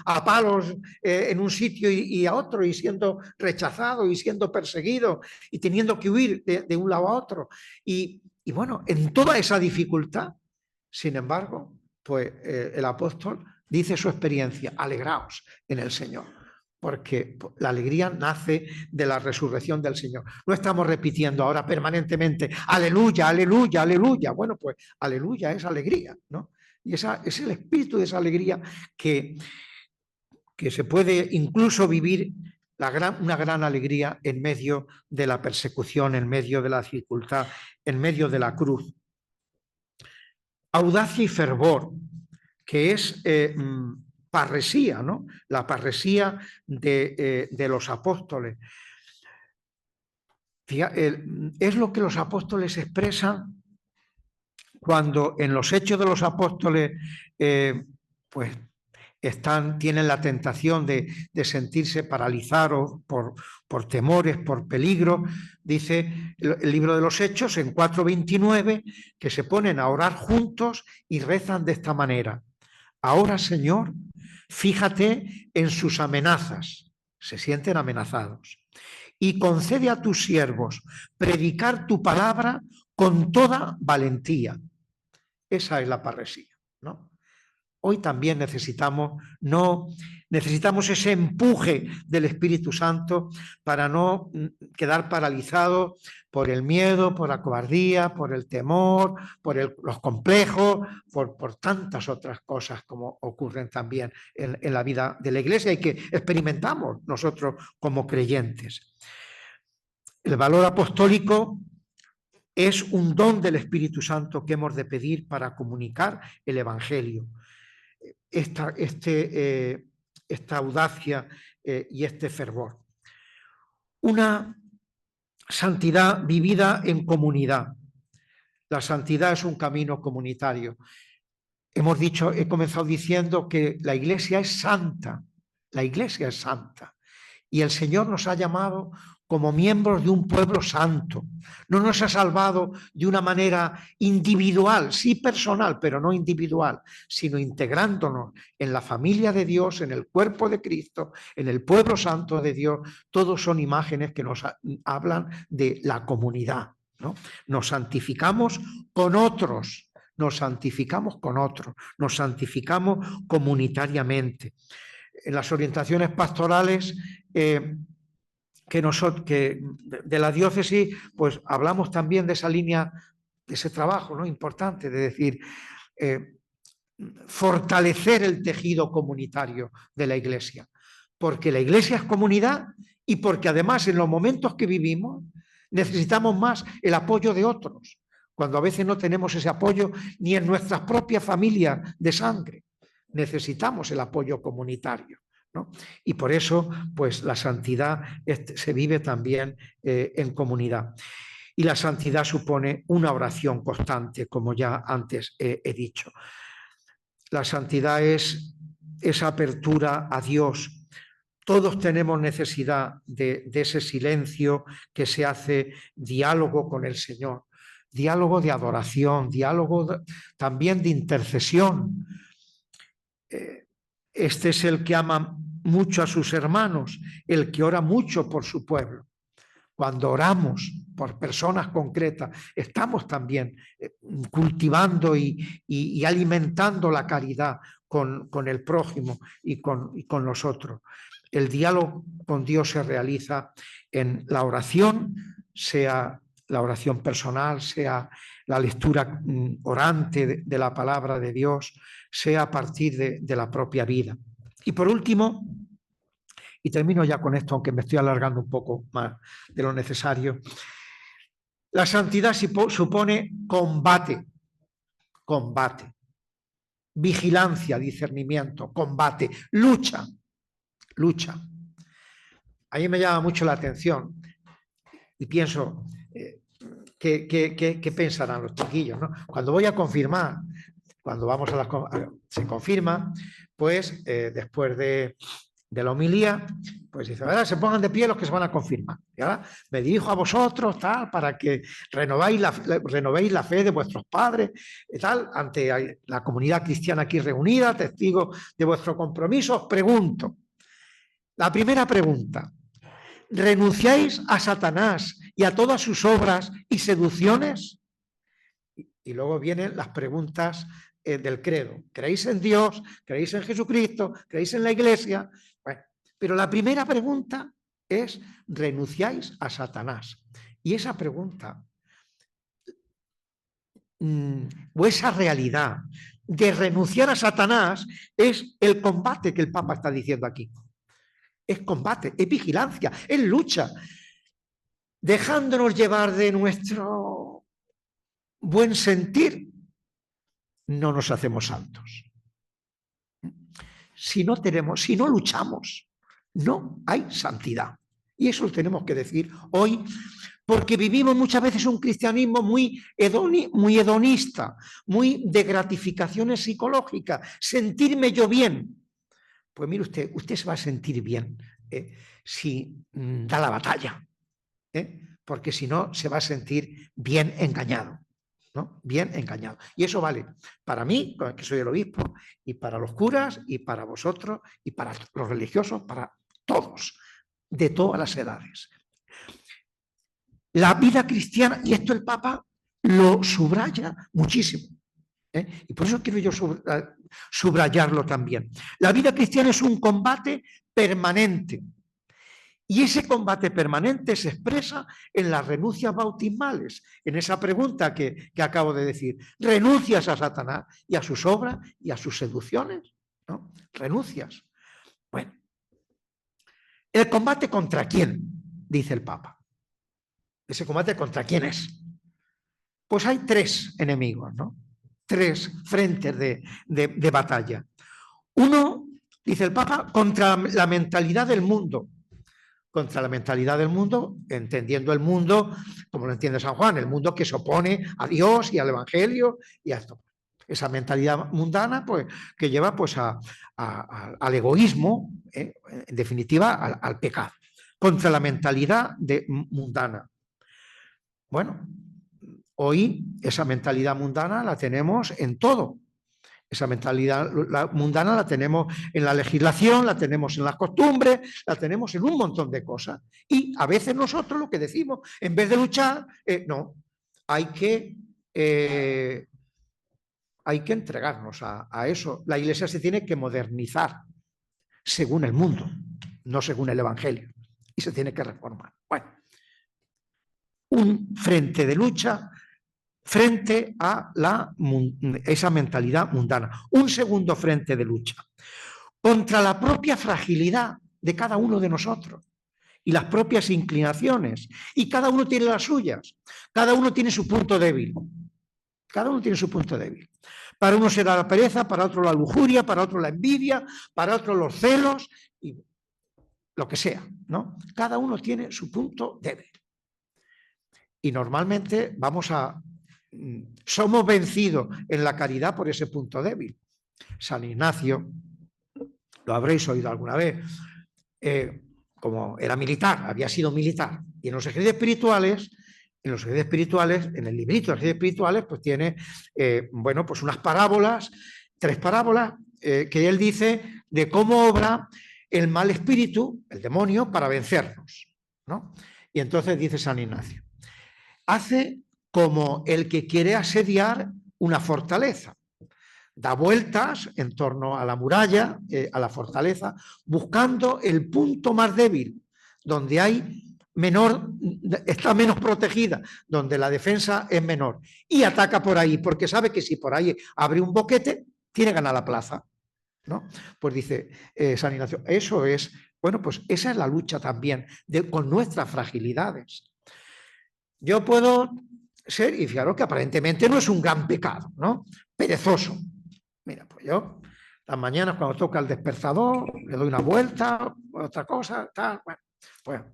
a palos en un sitio y a otro y siendo rechazado y siendo perseguido y teniendo que huir de un lado a otro. Y bueno, en toda esa dificultad, sin embargo, pues el apóstol dice su experiencia, alegraos en el Señor, porque la alegría nace de la resurrección del Señor. No estamos repitiendo ahora permanentemente, aleluya, aleluya, aleluya. Bueno, pues aleluya es alegría, ¿no? Y esa es el espíritu de esa alegría que se puede incluso vivir una gran alegría en medio de la persecución, en medio de la dificultad, en medio de la cruz. Audacia y fervor, que es parresía, ¿no? La parresía de los apóstoles. Es lo que los apóstoles expresan cuando en los Hechos de los Apóstoles pues tienen la tentación de sentirse paralizados por temores, por peligro. Dice el libro de los Hechos en 4:29 que se ponen a orar juntos y rezan de esta manera. Ahora, Señor, fíjate en sus amenazas. Se sienten amenazados. Y concede a tus siervos predicar tu palabra con toda valentía. Esa es la parresía, ¿no? Hoy también necesitamos ese empuje del Espíritu Santo para no quedar paralizados por el miedo, por la cobardía, por el temor, por los complejos, por tantas otras cosas como ocurren también en la vida de la Iglesia y que experimentamos nosotros como creyentes. El valor apostólico es un don del Espíritu Santo que hemos de pedir para comunicar el Evangelio. Esta audacia y este fervor. Una santidad vivida en comunidad. La santidad es un camino comunitario. He comenzado diciendo que la Iglesia es santa. La Iglesia es santa. Y el Señor nos ha llamado como miembros de un pueblo santo. No nos ha salvado de una manera individual, sí personal, pero no individual, sino integrándonos en la familia de Dios, en el cuerpo de Cristo, en el pueblo santo de Dios. Todos son imágenes que nos hablan de la comunidad, ¿no? Nos santificamos con otros, nos santificamos con otros, nos santificamos comunitariamente. En las orientaciones pastorales que de la diócesis, pues hablamos también de esa línea, de ese trabajo, ¿no? Importante, de decir, fortalecer el tejido comunitario de la Iglesia, porque la Iglesia es comunidad y porque además en los momentos que vivimos necesitamos más el apoyo de otros, cuando a veces no tenemos ese apoyo ni en nuestras propias familias de sangre. Necesitamos el apoyo comunitario, ¿no? Y por eso, pues la santidad se vive también en comunidad. Y la santidad supone una oración constante, como ya antes he dicho. La santidad es esa apertura a Dios. Todos tenemos necesidad de ese silencio que se hace diálogo con el Señor, diálogo de adoración, diálogo también de intercesión. Este es el que ama mucho a sus hermanos, el que ora mucho por su pueblo. Cuando oramos por personas concretas, estamos también cultivando y alimentando la caridad con el prójimo y con los otros. El diálogo con Dios se realiza en la oración, sea la oración personal, sea la lectura orante de la palabra de Dios, sea a partir de la propia vida. Y por último, y termino ya con esto, aunque me estoy alargando un poco más de lo necesario, la santidad supone combate, combate, vigilancia, discernimiento, combate, lucha, lucha. A mí me llama mucho la atención y pienso, ¿qué pensarán los chiquillos, ¿no? Cuando voy a confirmar, cuando vamos se confirma, pues después de la homilía, pues dice, ahora se pongan de pie los que se van a confirmar. Y ahora me dirijo a vosotros, tal, para que renovéis la fe de vuestros padres, y tal, ante la comunidad cristiana aquí reunida, testigos de vuestro compromiso. Os pregunto, la primera pregunta, ¿renunciáis a Satanás y a todas sus obras y seducciones? Y luego vienen las preguntas del credo. ¿Creéis en Dios? ¿Creéis en Jesucristo? ¿Creéis en la Iglesia? Bueno, pero la primera pregunta es, ¿renunciáis a Satanás? Y esa pregunta, o esa realidad de renunciar a Satanás, es el combate que el Papa está diciendo aquí. Es combate, es vigilancia, es lucha, dejándonos llevar de nuestro buen sentir, no nos hacemos santos. Si no luchamos, no hay santidad. Y eso lo tenemos que decir hoy, porque vivimos muchas veces un cristianismo muy hedonista, muy de gratificaciones psicológicas, sentirme yo bien. Pues mire usted se va a sentir bien si da la batalla, porque si no se va a sentir bien engañado. ¿No? Bien engañado. Y eso vale para mí, que soy el obispo, y para los curas, y para vosotros, y para los religiosos, para todos, de todas las edades. La vida cristiana, y esto el Papa lo subraya muchísimo, y por eso quiero yo subrayarlo también. La vida cristiana es un combate permanente. Y ese combate permanente se expresa en las renuncias bautismales, en esa pregunta que acabo de decir. ¿Renuncias a Satanás y a sus obras y a sus seducciones? ¿No? ¿Renuncias? Bueno, ¿el combate contra quién? Dice el Papa. ¿Ese combate contra quién es? Pues hay tres enemigos, ¿no? Tres frentes de batalla. Uno, dice el Papa, contra la mentalidad del mundo. Contra la mentalidad del mundo, entendiendo el mundo, como lo entiende San Juan, el mundo que se opone a Dios y al Evangelio y a esto. Esa mentalidad mundana, pues, que lleva pues, al egoísmo, en definitiva, al pecado. Contra la mentalidad mundana. Bueno, hoy esa mentalidad mundana la tenemos en todo. Esa mentalidad mundana la tenemos en la legislación, la tenemos en las costumbres, la tenemos en un montón de cosas. Y a veces nosotros lo que decimos, en vez de luchar, no, hay que entregarnos a eso. La Iglesia se tiene que modernizar según el mundo, no según el Evangelio. Y se tiene que reformar. Bueno, un frente de lucha frente a esa mentalidad mundana. Un segundo frente de lucha contra la propia fragilidad de cada uno de nosotros y las propias inclinaciones. Y cada uno tiene las suyas, cada uno tiene su punto débil. Cada uno tiene su punto débil. Para uno será la pereza, para otro la lujuria, para otro la envidia, para otro los celos y lo que sea, ¿no? Cada uno tiene su punto débil. Y normalmente somos vencidos en la caridad por ese punto débil. San Ignacio, lo habréis oído alguna vez, como era militar, había sido militar, y en los ejercicios espirituales, en el librito de ejercicios espirituales, pues tiene, bueno, pues unas parábolas, 3 parábolas, que él dice de cómo obra el mal espíritu, el demonio, para vencernos, ¿no? Y entonces dice San Ignacio, hace como el que quiere asediar una fortaleza. Da vueltas en torno a la muralla, a la fortaleza, buscando el punto más débil, donde está menos protegida, donde la defensa es menor. Y ataca por ahí, porque sabe que si por ahí abre un boquete, tiene ganada la plaza, ¿no? Pues dice San Ignacio, eso es, bueno, pues esa es la lucha también con nuestras fragilidades. Yo puedo ser, y fijaros que aparentemente no es un gran pecado, ¿no? Perezoso. Mira, pues yo, las mañanas cuando toca el despertador, le doy una vuelta, otra cosa, tal, bueno,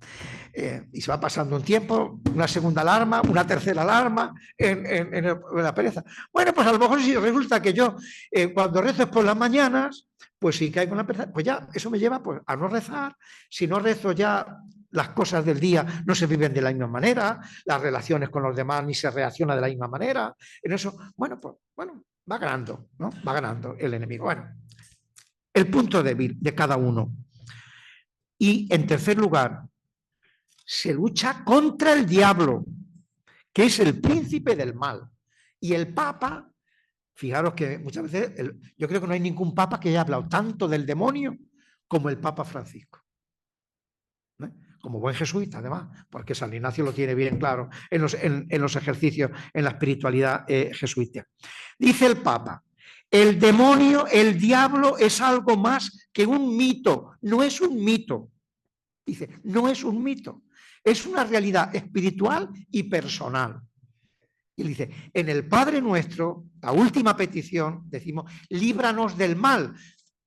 y se va pasando un tiempo, una segunda alarma, una tercera alarma en la pereza. Bueno, pues a lo mejor si resulta que yo, cuando rezo por las mañanas, pues si caigo en la pereza, pues ya eso me lleva pues, a no rezar. Si no rezo ya, las cosas del día no se viven de la misma manera, las relaciones con los demás ni se reacciona de la misma manera. En eso, bueno, pues bueno, va ganando, ¿no? Va ganando el enemigo. Bueno, el punto débil de cada uno. Y en tercer lugar, se lucha contra el diablo, que es el príncipe del mal. Y el Papa, fijaros que muchas veces, yo creo que no hay ningún Papa que haya hablado tanto del demonio como el Papa Francisco. Como buen jesuita, además, porque San Ignacio lo tiene bien claro en los ejercicios, en la espiritualidad jesuita. Dice el Papa, el demonio, el diablo es algo más que un mito, no es un mito. Dice, no es un mito, es una realidad espiritual y personal. Y dice, en el Padre Nuestro, la última petición, decimos, líbranos del mal,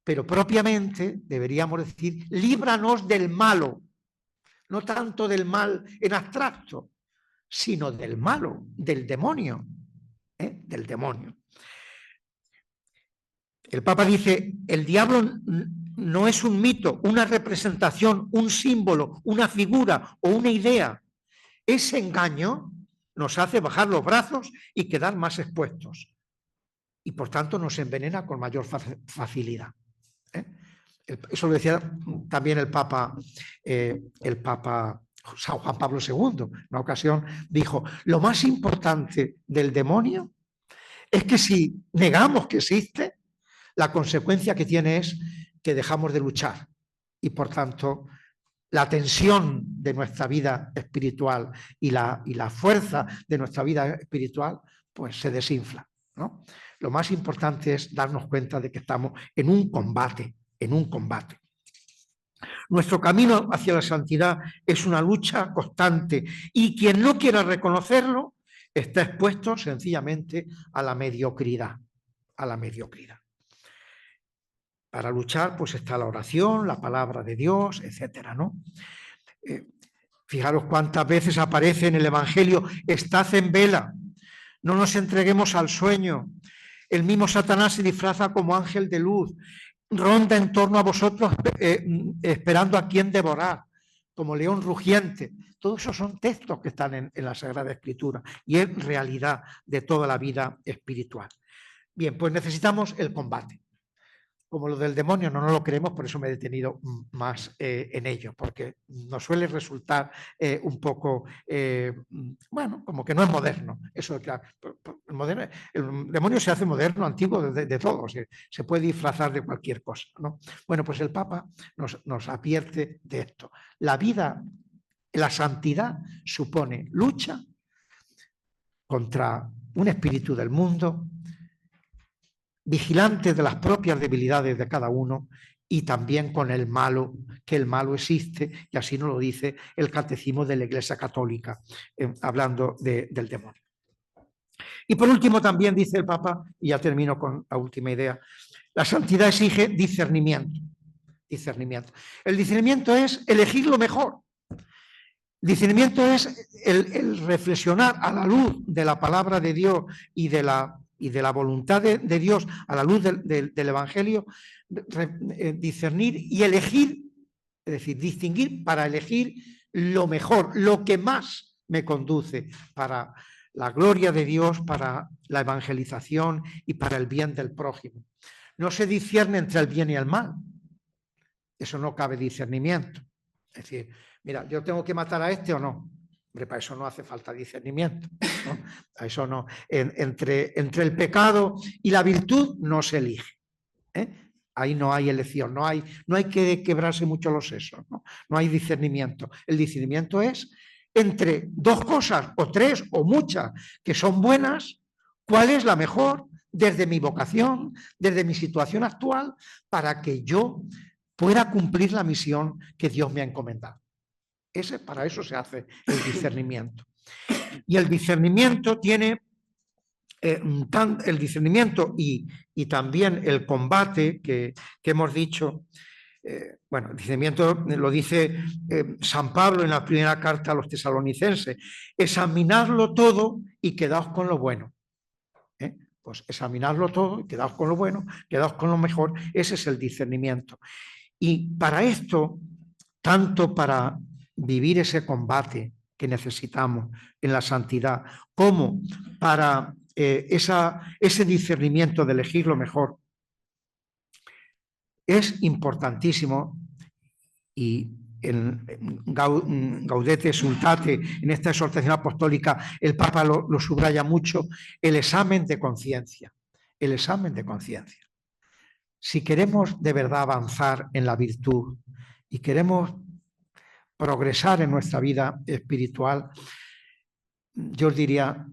pero propiamente deberíamos decir, líbranos del malo. No tanto del mal en abstracto, sino del malo, del demonio, del demonio. El Papa dice, el diablo no es un mito, una representación, un símbolo, una figura o una idea. Ese engaño nos hace bajar los brazos y quedar más expuestos. Y por tanto nos envenena con mayor facilidad. Eso lo decía también el Papa San Juan Pablo II. En una ocasión dijo, lo más importante del demonio es que si negamos que existe, la consecuencia que tiene es que dejamos de luchar y por tanto la tensión de nuestra vida espiritual y la fuerza de nuestra vida espiritual pues se desinfla, ¿no? Lo más importante es darnos cuenta de que estamos en un combate. Nuestro camino hacia la santidad es una lucha constante y quien no quiera reconocerlo está expuesto sencillamente a la mediocridad, Para luchar pues está la oración, la palabra de Dios, etcétera, ¿no? Fijaros cuántas veces aparece en el Evangelio, estad en vela, no nos entreguemos al sueño. El mismo Satanás se disfraza como ángel de luz, ronda en torno a vosotros esperando a quien devorar, como león rugiente. Todos esos son textos que están en la Sagrada Escritura y es realidad de toda la vida espiritual. Bien, pues necesitamos el combate. Como lo del demonio no nos lo creemos, por eso me he detenido más en ello, porque nos suele resultar un poco, bueno, como que no es moderno. Eso, claro, el demonio se hace moderno, antiguo de todo, se puede disfrazar de cualquier cosa, ¿no? Bueno, pues el Papa nos advierte de esto. La vida, la santidad supone lucha contra un espíritu del mundo, vigilantes de las propias debilidades de cada uno y también con el malo, que el malo existe, y así nos lo dice el Catecismo de la Iglesia Católica, hablando del demonio. Y por último también dice el Papa, y ya termino con la última idea, la santidad exige discernimiento. Discernimiento. El discernimiento es elegir lo mejor. Discernimiento es el reflexionar a la luz de la palabra de Dios y de la voluntad de Dios, a la luz del Evangelio, discernir y elegir, es decir, distinguir para elegir lo mejor, lo que más me conduce para la gloria de Dios, para la evangelización y para el bien del prójimo. No se discierne entre el bien y el mal. Eso no cabe discernimiento. Es decir, mira, yo tengo que matar a este o no. Hombre, para eso no hace falta discernimiento, ¿no? A eso no. Entre el pecado y la virtud no se elige, ¿eh? Ahí no hay elección, no hay que quebrarse mucho los sesos, ¿no? No hay discernimiento. El discernimiento es entre dos cosas, o tres, o muchas, que son buenas, ¿cuál es la mejor desde mi vocación, desde mi situación actual, para que yo pueda cumplir la misión que Dios me ha encomendado? Para eso se hace el discernimiento. Y el discernimiento tiene, el discernimiento y también el combate que hemos dicho, bueno, el discernimiento lo dice San Pablo en la primera carta a los tesalonicenses: examinadlo todo y quedaos con lo bueno. Pues examinadlo todo y quedaos con lo bueno, quedaos con lo mejor. Ese es el discernimiento. Y para esto, tanto para vivir ese combate que necesitamos en la santidad, como para ese discernimiento de elegir lo mejor, es importantísimo. Y en Gaudete Sultate, en esta exhortación apostólica, el Papa lo subraya mucho: el examen de conciencia. El examen de conciencia. Si queremos de verdad avanzar en la virtud y queremos progresar en nuestra vida espiritual, yo os diría,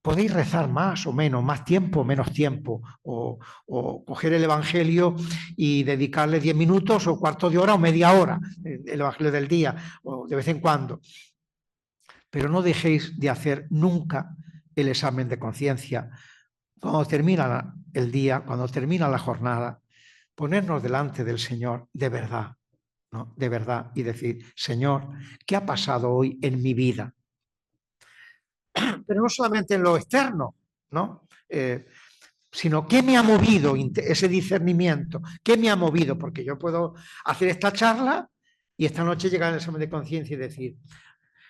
podéis rezar más o menos, más tiempo o menos tiempo, o coger el Evangelio y dedicarle 10 minutos o cuarto de hora o media hora, el Evangelio del día, o de vez en cuando. Pero no dejéis de hacer nunca el examen de conciencia. Cuando termina el día, cuando termina la jornada, ponernos delante del Señor de verdad, ¿no? De verdad, y decir: Señor, ¿qué ha pasado hoy en mi vida? Pero no solamente en lo externo, ¿no? Sino qué me ha movido ese discernimiento, qué me ha movido, porque yo puedo hacer esta charla y esta noche llegar al examen de conciencia y decir: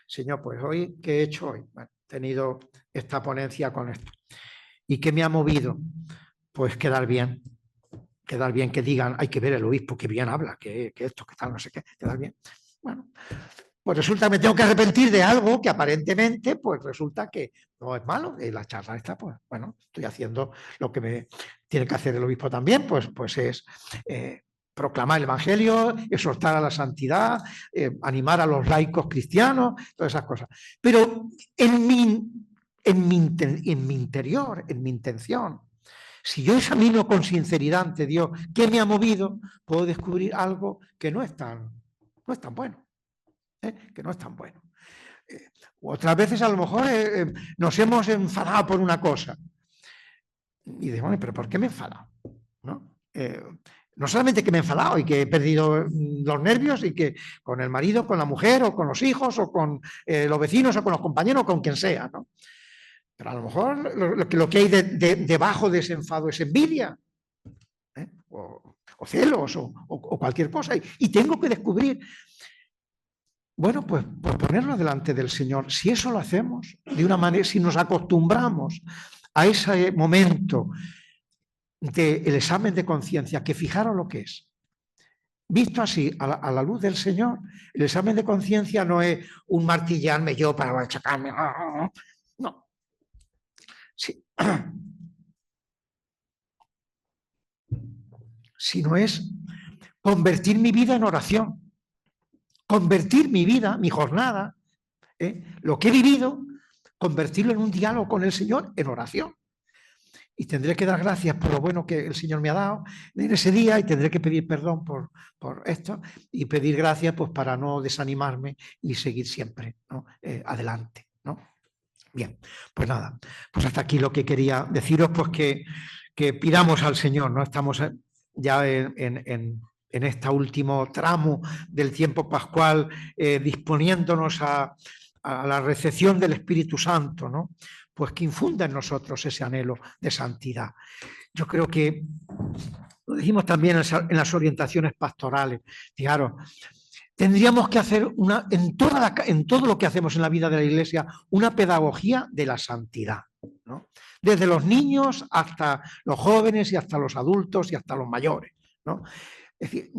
Señor, pues hoy, ¿qué he hecho hoy? Bueno, he tenido esta ponencia con esto. ¿Y qué me ha movido? Pues quedar bien, que digan: hay que ver el obispo, que bien habla, que esto, que tal, no sé qué, quedar bien. Bueno, pues resulta que me tengo que arrepentir de algo que aparentemente, pues resulta que no es malo. Y la charla está, pues bueno, estoy haciendo lo que me tiene que hacer el obispo también, pues es proclamar el Evangelio, exhortar a la santidad, animar a los laicos cristianos, todas esas cosas. Pero en mi interior, en mi intención, si yo examino con sinceridad ante Dios qué me ha movido, puedo descubrir algo que no es tan bueno. Que no es tan bueno. Otras veces a lo mejor nos hemos enfadado por una cosa. Y digo, bueno, pero ¿por qué me he enfadado? No solamente que me he enfadado y que he perdido los nervios y que con el marido, con la mujer o con los hijos o con los vecinos o con los compañeros o con quien sea, ¿no? Pero a lo mejor lo que hay debajo de ese enfado es envidia, o celos o cualquier cosa. Y tengo que descubrir. Bueno, pues por ponerlo delante del Señor, si eso lo hacemos de una manera, si nos acostumbramos a ese momento del examen de conciencia, que fijaros lo que es. Visto así, a la luz del Señor, el examen de conciencia no es un martillarme yo para achacarme. No. Sí. Sino es convertir mi vida en oración. Convertir mi vida, mi jornada, lo que he vivido, convertirlo en un diálogo con el Señor en oración. Y tendré que dar gracias por lo bueno que el Señor me ha dado en ese día, y tendré que pedir perdón por esto y pedir gracias, pues, para no desanimarme y seguir siempre, ¿no? Adelante, ¿no? Bien, pues nada, pues hasta aquí lo que quería deciros, pues que pidamos al Señor, ¿no? Estamos ya en este último tramo del tiempo pascual, disponiéndonos a la recepción del Espíritu Santo, ¿no? Pues que infunda en nosotros ese anhelo de santidad. Yo creo que lo dijimos también en las orientaciones pastorales. Fijaros, tendríamos que hacer en todo lo que hacemos en la vida de la Iglesia una pedagogía de la santidad, ¿no? Desde los niños hasta los jóvenes y hasta los adultos y hasta los mayores, ¿no? Es decir,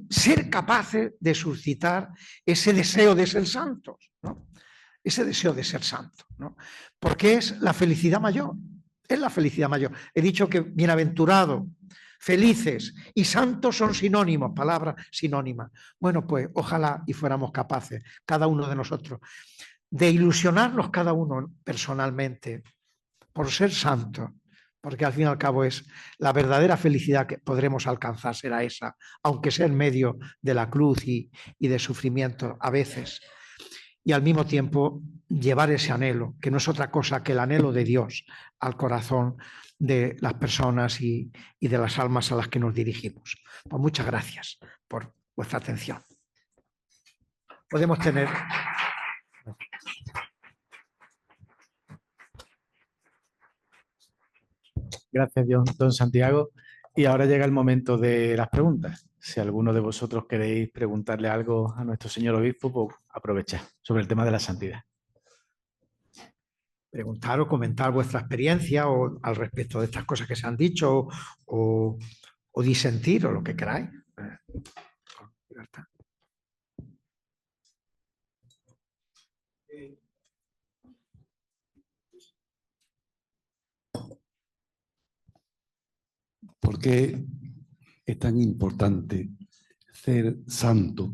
ser capaces de suscitar ese deseo de ser santos, ¿no? Ese deseo de ser santos, ¿no? Porque es la felicidad mayor, es la felicidad mayor. He dicho que bienaventurado, felices y santos son sinónimos, palabras sinónimas. Bueno, pues ojalá y fuéramos capaces, cada uno de nosotros, de ilusionarnos cada uno personalmente por ser santos, porque al fin y al cabo es la verdadera felicidad que podremos alcanzar, será esa, aunque sea en medio de la cruz y de sufrimiento a veces. Y al mismo tiempo llevar ese anhelo, que no es otra cosa que el anhelo de Dios al corazón de las personas y de las almas a las que nos dirigimos. Pues muchas gracias por vuestra atención. Podemos tener... Gracias, don Santiago. Y ahora llega el momento de las preguntas. Si alguno de vosotros queréis preguntarle algo a nuestro señor obispo, pues aprovechad sobre el tema de la santidad. Preguntar o comentar vuestra experiencia o al respecto de estas cosas que se han dicho o disentir o lo que queráis. ¿Por qué es tan importante ser santo?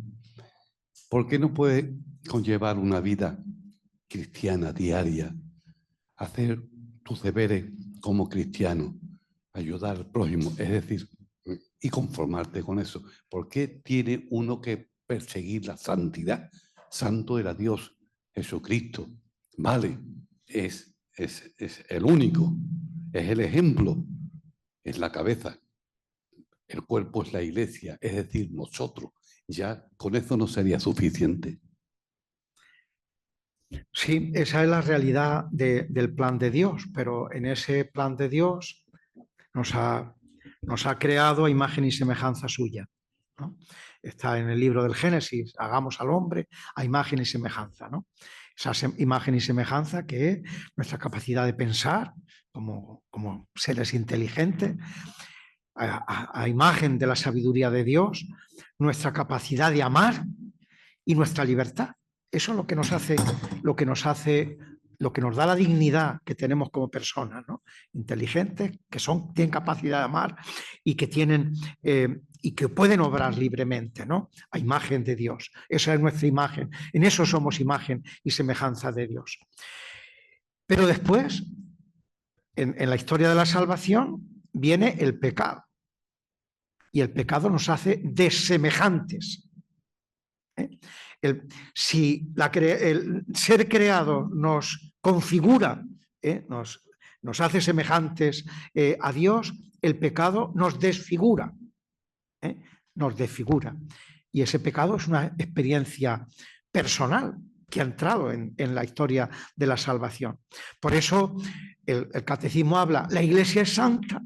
¿Por qué no puede conllevar una vida cristiana diaria? Hacer tus deberes como cristiano, ayudar al prójimo, es decir, y conformarte con eso. ¿Por qué tiene uno que perseguir la santidad? Santo era Dios, Jesucristo. Vale, es el único, es el ejemplo, es la cabeza. El cuerpo es la iglesia, es decir, nosotros. Ya con eso no sería suficiente. Sí, esa es la realidad del plan de Dios, pero en ese plan de Dios nos ha creado a imagen y semejanza suya, ¿no? Está en el libro del Génesis, hagamos al hombre a imagen y semejanza, ¿no? Esa imagen y semejanza que es nuestra capacidad de pensar como seres inteligentes, a imagen de la sabiduría de Dios, nuestra capacidad de amar y nuestra libertad. Eso es lo que nos hace, lo que nos da la dignidad que tenemos como personas, ¿no? Inteligentes, que tienen capacidad de amar y que tienen y que pueden obrar libremente, ¿no? A imagen de Dios. Esa es nuestra imagen. En eso somos imagen y semejanza de Dios. Pero después, en la historia de la salvación, viene el pecado. Y el pecado nos hace desemejantes. Si el ser creado nos configura, nos hace semejantes a Dios, el pecado nos desfigura. Nos desfigura. Y ese pecado es una experiencia personal que ha entrado en la historia de la salvación. Por eso el catecismo habla, la Iglesia es santa,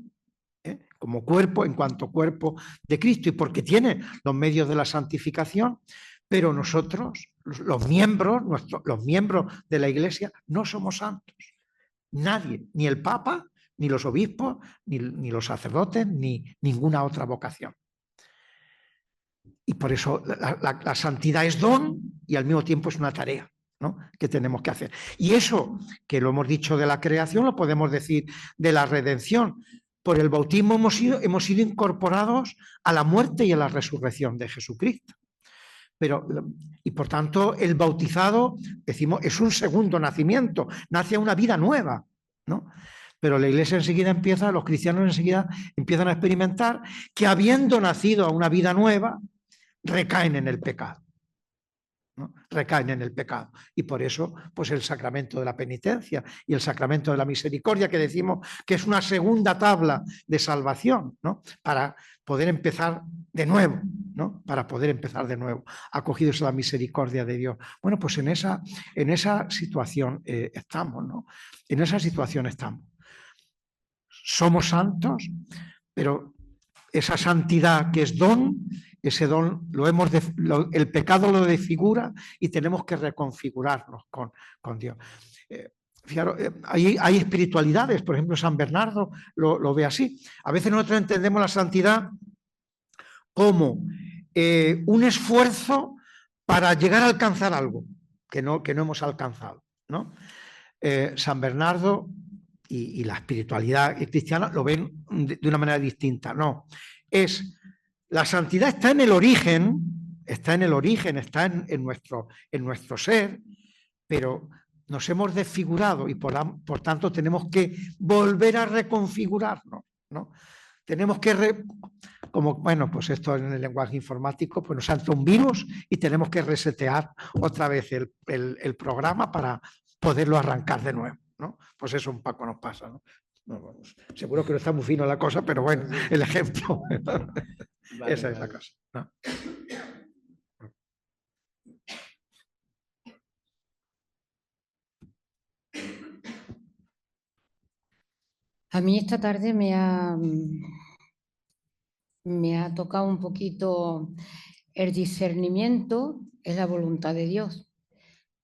como cuerpo, en cuanto cuerpo de Cristo, y porque tiene los medios de la santificación. Pero nosotros, los miembros de la Iglesia, no somos santos. Nadie, ni el Papa, ni los obispos, ni los sacerdotes, ni ninguna otra vocación. Y por eso la santidad es don y al mismo tiempo es una tarea, ¿no?, que tenemos que hacer. Y eso, que lo hemos dicho de la creación, lo podemos decir de la redención. Por el bautismo hemos sido incorporados a la muerte y a la resurrección de Jesucristo. Y por tanto, el bautizado, decimos, es un segundo nacimiento, nace a una vida nueva, ¿no? Pero la Iglesia enseguida los cristianos enseguida empiezan a experimentar que habiendo nacido a una vida nueva, recaen en el pecado. ¿no? Recaen en el pecado. Y por eso, pues el sacramento de la penitencia y el sacramento de la misericordia, que decimos que es una segunda tabla de salvación, ¿no? Para poder empezar de nuevo, ¿no? Para poder empezar de nuevo, acogidos a la misericordia de Dios. Bueno, pues en esa situación estamos, ¿no? En esa situación estamos. Somos santos, pero esa santidad que es don, ese don el pecado lo desfigura y tenemos que reconfigurarnos con Dios. Hay espiritualidades, por ejemplo, San Bernardo lo ve así. A veces nosotros entendemos la santidad como un esfuerzo para llegar a alcanzar algo que no hemos alcanzado, ¿no? San Bernardo y la espiritualidad cristiana lo ven de una manera distinta. No, la santidad está en el origen, está en nuestro ser, pero nos hemos desfigurado y por tanto tenemos que volver a reconfigurarnos, ¿no? Tenemos que, bueno, pues esto en el lenguaje informático, pues nos salta un virus y tenemos que resetear otra vez el programa para poderlo arrancar de nuevo, ¿no? Pues eso un poco nos pasa, ¿no? No, vamos, seguro que no está muy fino la cosa, pero bueno, el ejemplo. Vale, esa es la cosa, ¿no? A mí esta tarde me ha tocado un poquito el discernimiento, es la voluntad de Dios,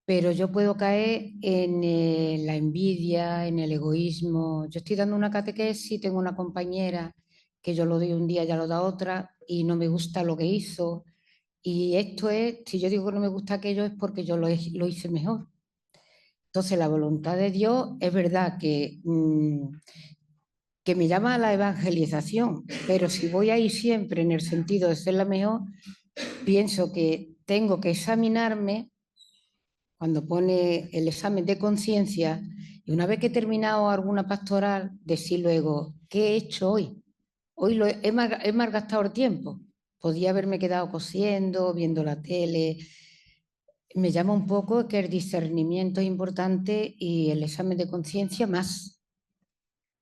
pero yo puedo caer en la envidia, en el egoísmo. Yo estoy dando una catequesis, tengo una compañera que yo lo doy un día, ya lo da otra, y no me gusta lo que hizo. Y esto es, si yo digo que no me gusta aquello, es porque yo lo hice mejor. Entonces, la voluntad de Dios es verdad que me llama a la evangelización, pero si voy ahí siempre en el sentido de ser la mejor, pienso que tengo que examinarme cuando pone el examen de conciencia, y una vez que he terminado alguna pastoral, decir luego, ¿qué he hecho hoy? Hoy he malgastado el tiempo. Podía haberme quedado cosiendo, viendo la tele. Me llama un poco que el discernimiento es importante y el examen de conciencia más.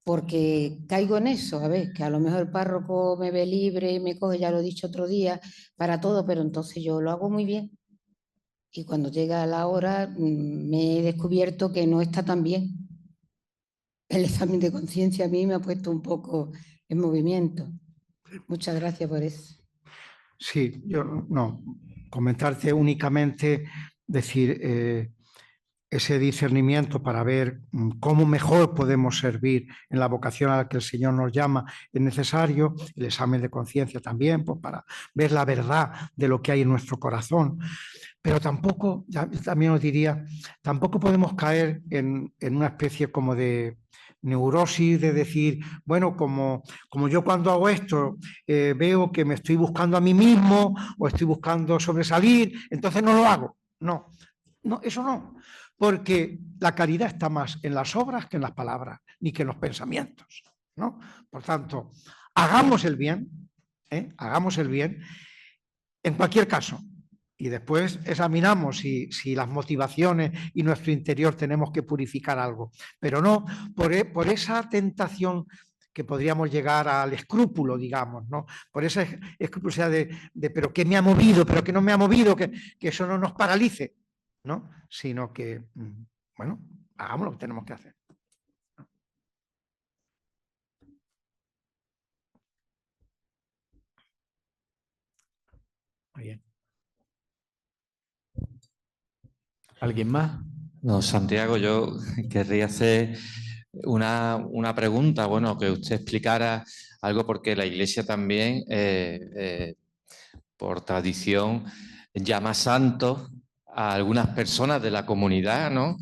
Porque caigo en eso, a ver, que a lo mejor el párroco me ve libre y me coge, ya lo he dicho otro día, para todo, pero entonces yo lo hago muy bien. Y cuando llega la hora me he descubierto que no está tan bien. El examen de conciencia a mí me ha puesto un poco en movimiento. Muchas gracias por eso. Sí, yo no, comentarte únicamente, decir, ese discernimiento para ver cómo mejor podemos servir en la vocación a la que el Señor nos llama es necesario, el examen de conciencia también, pues para ver la verdad de lo que hay en nuestro corazón. Pero tampoco, también os diría, tampoco podemos caer en una especie como de neurosis, de decir, bueno, como yo cuando hago esto veo que me estoy buscando a mí mismo o estoy buscando sobresalir, entonces no lo hago. No, eso no, porque la caridad está más en las obras que en las palabras, ni que en los pensamientos, ¿no? Por tanto, hagamos el bien, hagamos el bien en cualquier caso. Y después examinamos si las motivaciones y nuestro interior tenemos que purificar algo. Pero no por esa tentación que podríamos llegar al escrúpulo, digamos, ¿no? Por esa escrupulosidad de pero ¿qué me ha movido? ¿Pero qué no me ha movido? Que eso no nos paralice, ¿no? Sino que, bueno, hagamos lo que tenemos que hacer. Muy bien. ¿Alguien más? No, Santiago, yo querría hacer una pregunta, bueno, que usted explicara algo porque la Iglesia también, por tradición, llama santos a algunas personas de la comunidad, ¿no?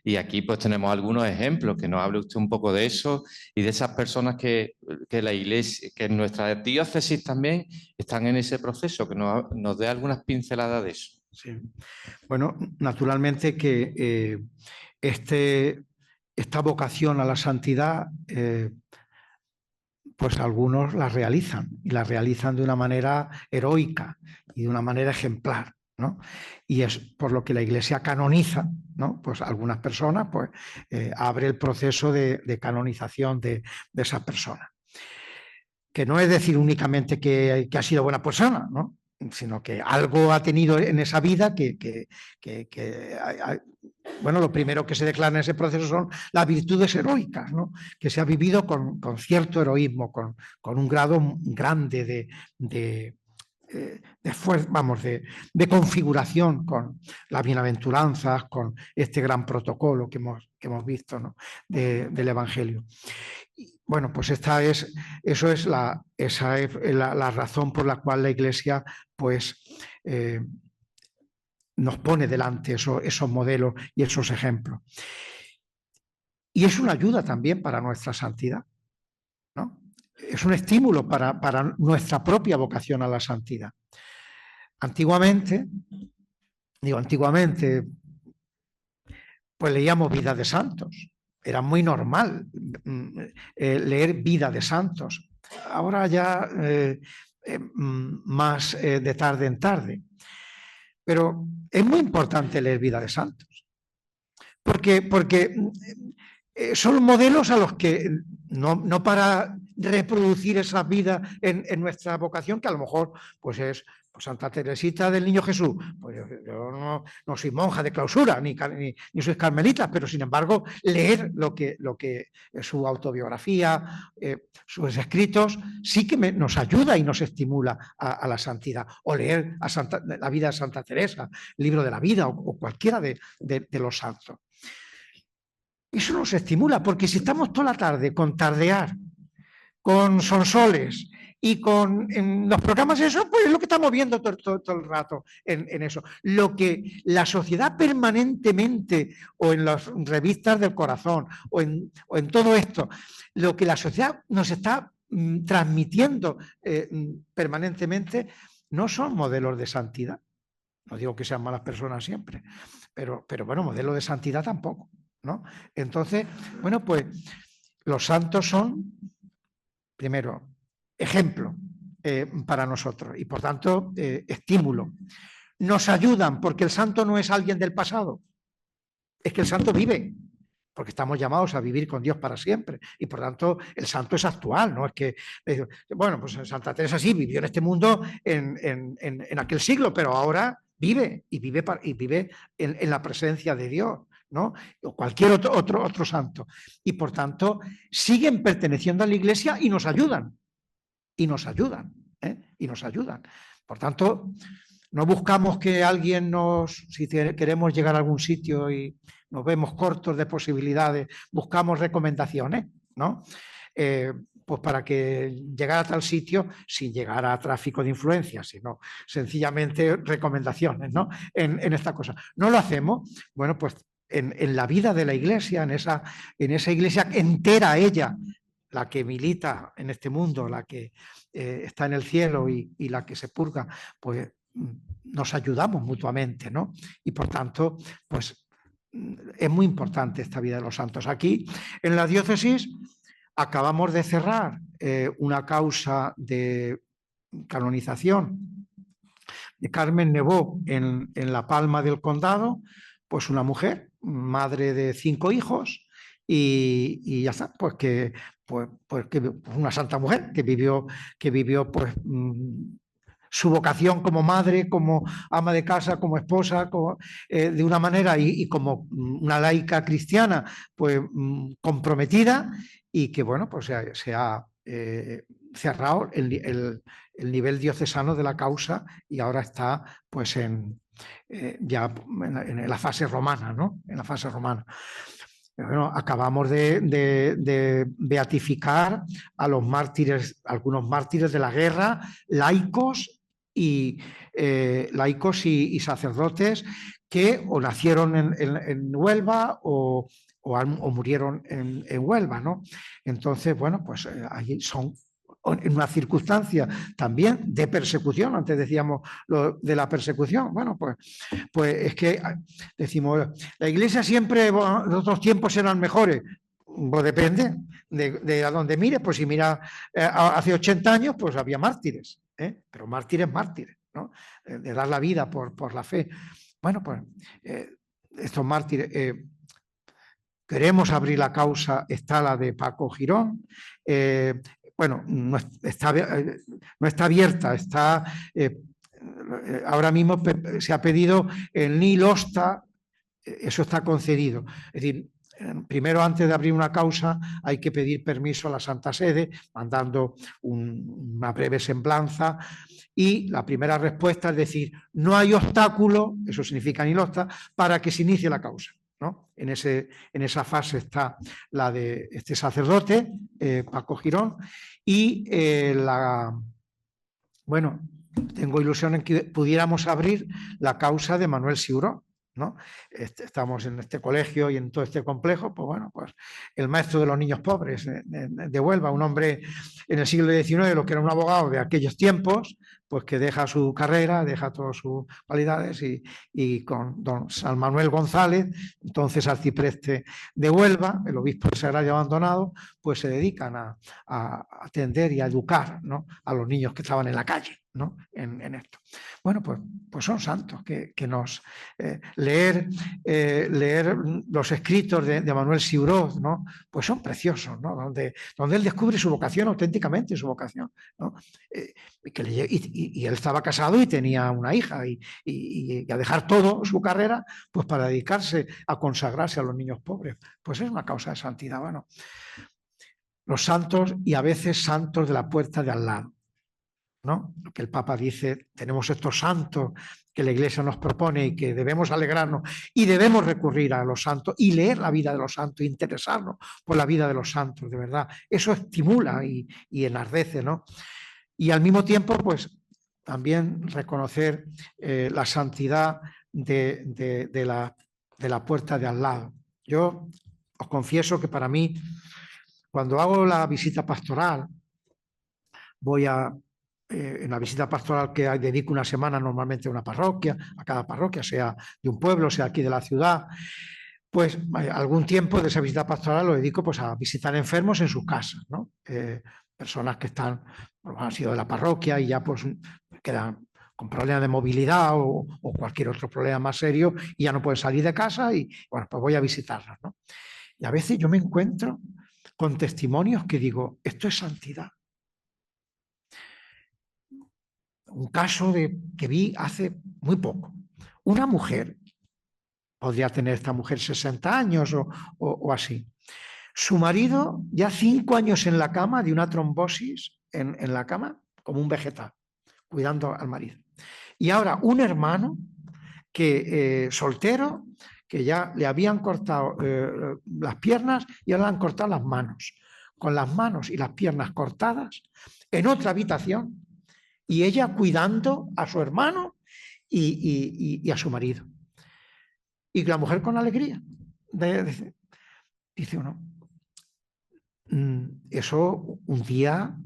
Y aquí pues tenemos algunos ejemplos, que nos hable usted un poco de eso y de esas personas que la Iglesia, que en nuestra diócesis también están en ese proceso, que nos dé algunas pinceladas de eso. Sí. Bueno, naturalmente que esta vocación a la santidad, pues algunos la realizan y la realizan de una manera heroica y de una manera ejemplar, ¿no? Y es por lo que la Iglesia canoniza, ¿no? Pues algunas personas, pues abre el proceso de canonización de esas personas. Que no es decir únicamente que ha sido buena persona, ¿no? Sino que algo ha tenido en esa vida bueno, lo primero que se declara en ese proceso son las virtudes heroicas, ¿no? Que se ha vivido con cierto heroísmo, con un grado grande de configuración con las bienaventuranzas, con este gran protocolo que hemos visto, ¿no? del Evangelio. Y, bueno, pues esa es la razón por la cual la Iglesia pues, nos pone delante esos modelos y esos ejemplos. Y es una ayuda también para nuestra santidad, ¿no? Es un estímulo para nuestra propia vocación a la santidad. Antiguamente, pues leíamos vidas de santos. Era muy normal leer vida de santos. Ahora ya más de tarde en tarde. Pero es muy importante leer vida de santos. Porque son modelos a los que, no para reproducir esa vida en nuestra vocación, que a lo mejor pues es Santa Teresita del Niño Jesús. Pues yo no soy monja de clausura, ni soy carmelita, pero sin embargo leer lo que su autobiografía, sus escritos, sí que nos ayuda y nos estimula a la santidad. O leer la vida de Santa Teresa, el libro de la vida o cualquiera de los santos. Eso nos estimula, porque si estamos toda la tarde con tardear, con sonsoles y con los programas eso, pues es lo que estamos viendo todo el rato en eso. Lo que la sociedad permanentemente, o en las revistas del corazón, o en todo esto, lo que la sociedad nos está transmitiendo permanentemente, no son modelos de santidad. No digo que sean malas personas siempre, pero bueno, modelo de santidad tampoco, ¿no? Entonces, bueno, pues los santos son, primero, ejemplo para nosotros y por tanto estímulo. Nos ayudan porque el santo no es alguien del pasado, es que el santo vive, porque estamos llamados a vivir con Dios para siempre y por tanto el santo es actual, no es que, bueno, pues Santa Teresa sí vivió en este mundo en aquel siglo, pero ahora vive en la presencia de Dios, ¿no? O cualquier otro santo. Y por tanto, siguen perteneciendo a la Iglesia y nos ayudan. Y nos ayudan. Por tanto, no buscamos que alguien si queremos llegar a algún sitio y nos vemos cortos de posibilidades, buscamos recomendaciones, ¿no? Pues para que llegar a tal sitio sin llegar a tráfico de influencias, sino sencillamente recomendaciones, ¿no? En esta cosa. No lo hacemos, bueno, pues en la vida de la Iglesia, en esa Iglesia entera ella, la que milita en este mundo, la que está en el cielo y la que se purga, pues nos ayudamos mutuamente, ¿no? Y por tanto, pues es muy importante esta vida de los santos. Aquí, en la diócesis, acabamos de cerrar una causa de canonización de Carmen Nebó en La Palma del Condado, pues una mujer, madre de 5 hijos, y ya está, pues que una santa mujer que vivió pues su vocación como madre, como ama de casa, como esposa, de una manera y como una laica cristiana, pues comprometida, y que bueno, pues se ha cerrado el nivel diocesano de la causa y ahora está pues ya en la fase romana, ¿no? En la fase romana. Bueno, acabamos de beatificar a los mártires, algunos mártires de la guerra, laicos y sacerdotes que o nacieron en Huelva o murieron en Huelva, ¿no? Entonces, bueno, pues ahí son en una circunstancia también de persecución. Antes decíamos lo de la persecución. Bueno, pues es que decimos, la Iglesia siempre, en otros tiempos eran mejores. Pues depende de a dónde mires. Pues si mira hace 80 años, pues había mártires, pero mártires. ¿no? De dar la vida por la fe. Bueno, pues estos mártires, queremos abrir la causa, está la de Paco Girón, bueno, no está abierta, está, ahora mismo se ha pedido el nil osta, eso está concedido. Es decir, primero, antes de abrir una causa, hay que pedir permiso a la Santa Sede, mandando una breve semblanza, y la primera respuesta es decir, no hay obstáculo, eso significa nil osta, para que se inicie la causa, ¿no? En esa fase está la de este sacerdote, Paco Girón, y bueno, tengo ilusión en que pudiéramos abrir la causa de Manuel Siuró, ¿no? Estamos en este colegio y en todo este complejo, pues bueno, pues el maestro de los niños pobres de Huelva, un hombre en el siglo XIX, lo que era un abogado de aquellos tiempos, pues que deja su carrera, deja todas sus cualidades y con don San Manuel González, entonces arcipreste de Huelva, el obispo del Sagrario abandonado, pues se dedican a atender y a educar, ¿no?, a los niños que estaban en la calle, ¿no?, en esto. Bueno, pues son santos que nos... leer los escritos de Manuel Siuró, ¿no?, pues son preciosos, ¿no?, donde él descubre su vocación, auténticamente su vocación, ¿no? Y él estaba casado y tenía una hija y a dejar todo su carrera pues para dedicarse a consagrarse a los niños pobres, pues es una causa de santidad. Bueno, los santos, y a veces santos de la puerta de al lado, ¿no? Lo que el Papa dice, tenemos estos santos que la Iglesia nos propone y que debemos alegrarnos y debemos recurrir a los santos y leer la vida de los santos, interesarnos por la vida de los santos, de verdad. Eso estimula y enardece, ¿no? Y al mismo tiempo, pues también reconocer la santidad de la puerta de al lado. Yo os confieso que para mí, cuando hago la visita pastoral, voy en la visita pastoral que dedico una semana normalmente a una parroquia, a cada parroquia, sea de un pueblo, sea aquí de la ciudad, pues algún tiempo de esa visita pastoral lo dedico pues a visitar enfermos en sus casas, ¿no? Personas que han sido de la parroquia y ya pues quedan con problemas de movilidad o cualquier otro problema más serio y ya no pueden salir de casa y bueno, pues voy a visitarlas, ¿no? Y a veces yo me encuentro con testimonios que digo, esto es santidad. Un caso que vi hace muy poco. Una mujer, podría tener esta mujer 60 años o así. Su marido ya 5 años en la cama de una trombosis en la cama, como un vegetal, cuidando al marido. Y ahora un hermano que soltero, que ya le habían cortado las piernas y ahora le han cortado las manos. Con las manos y las piernas cortadas en otra habitación y ella cuidando a su hermano y a su marido. Y la mujer con alegría. Dice uno, eso un día,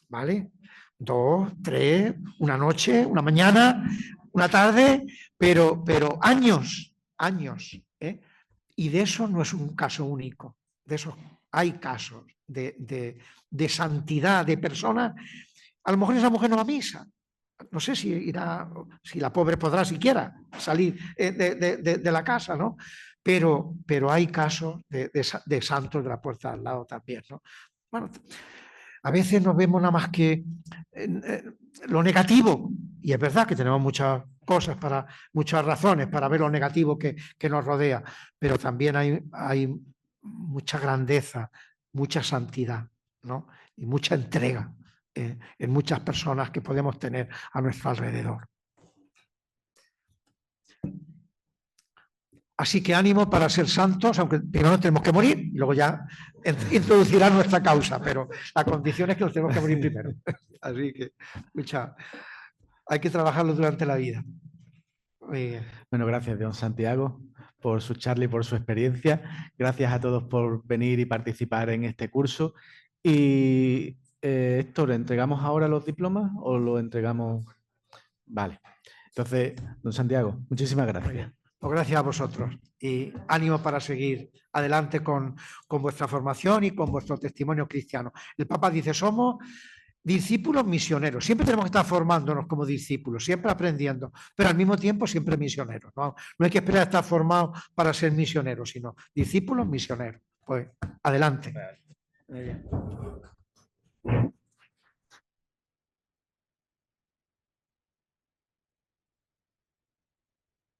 ¿vale? 2, 3, una noche, una mañana, una tarde, pero años, ¿eh? Y de eso no es un caso único. De eso hay casos de santidad de personas. A lo mejor esa mujer no va a misa. No sé si la pobre podrá siquiera salir de la casa, ¿no? Pero hay casos de santos de la puerta al lado también, ¿no? Bueno, a veces nos vemos nada más que lo negativo, y es verdad que tenemos muchas cosas, muchas razones para ver lo negativo que nos rodea, pero también hay mucha grandeza, mucha santidad, ¿no? Y mucha entrega en muchas personas que podemos tener a nuestro alrededor. Así que ánimo para ser santos, aunque primero tenemos que morir y luego ya introducirá nuestra causa, pero la condición es que nos tenemos que morir primero. Así que, hay que trabajarlo durante la vida. Bueno, gracias, don Santiago, por su charla y por su experiencia. Gracias a todos por venir y participar en este curso. Y Héctor, ¿entregamos ahora los diplomas o lo entregamos? Vale. Entonces, don Santiago, muchísimas gracias. Pues gracias a vosotros y ánimo para seguir adelante con vuestra formación y con vuestro testimonio cristiano. El Papa dice, somos discípulos misioneros. Siempre tenemos que estar formándonos como discípulos, siempre aprendiendo, pero al mismo tiempo siempre misioneros. No hay que esperar a estar formados para ser misioneros, sino discípulos misioneros. Pues adelante.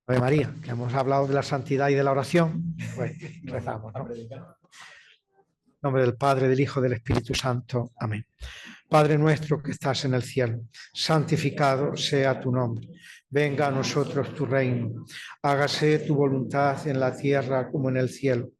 Ave María, que hemos hablado de la santidad y de la oración, pues rezamos, ¿no? En nombre del Padre, del Hijo, del Espíritu Santo. Amén. Padre nuestro que estás en el cielo, santificado sea tu nombre. Venga a nosotros tu reino. Hágase tu voluntad en la tierra como en el cielo.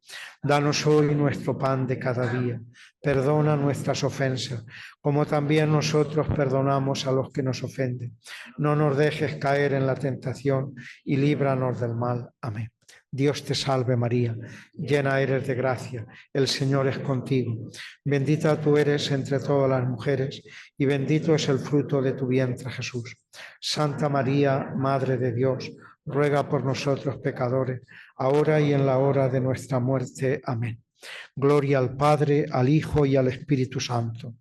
Danos hoy nuestro pan de cada día. Perdona nuestras ofensas, como también nosotros perdonamos a los que nos ofenden. No nos dejes caer en la tentación y líbranos del mal. Amén. Dios te salve María, llena eres de gracia, el Señor es contigo. Bendita tú eres entre todas las mujeres y bendito es el fruto de tu vientre Jesús. Santa María, Madre de Dios, ruega por nosotros pecadores, ahora y en la hora de nuestra muerte. Amén. Gloria al Padre, al Hijo y al Espíritu Santo.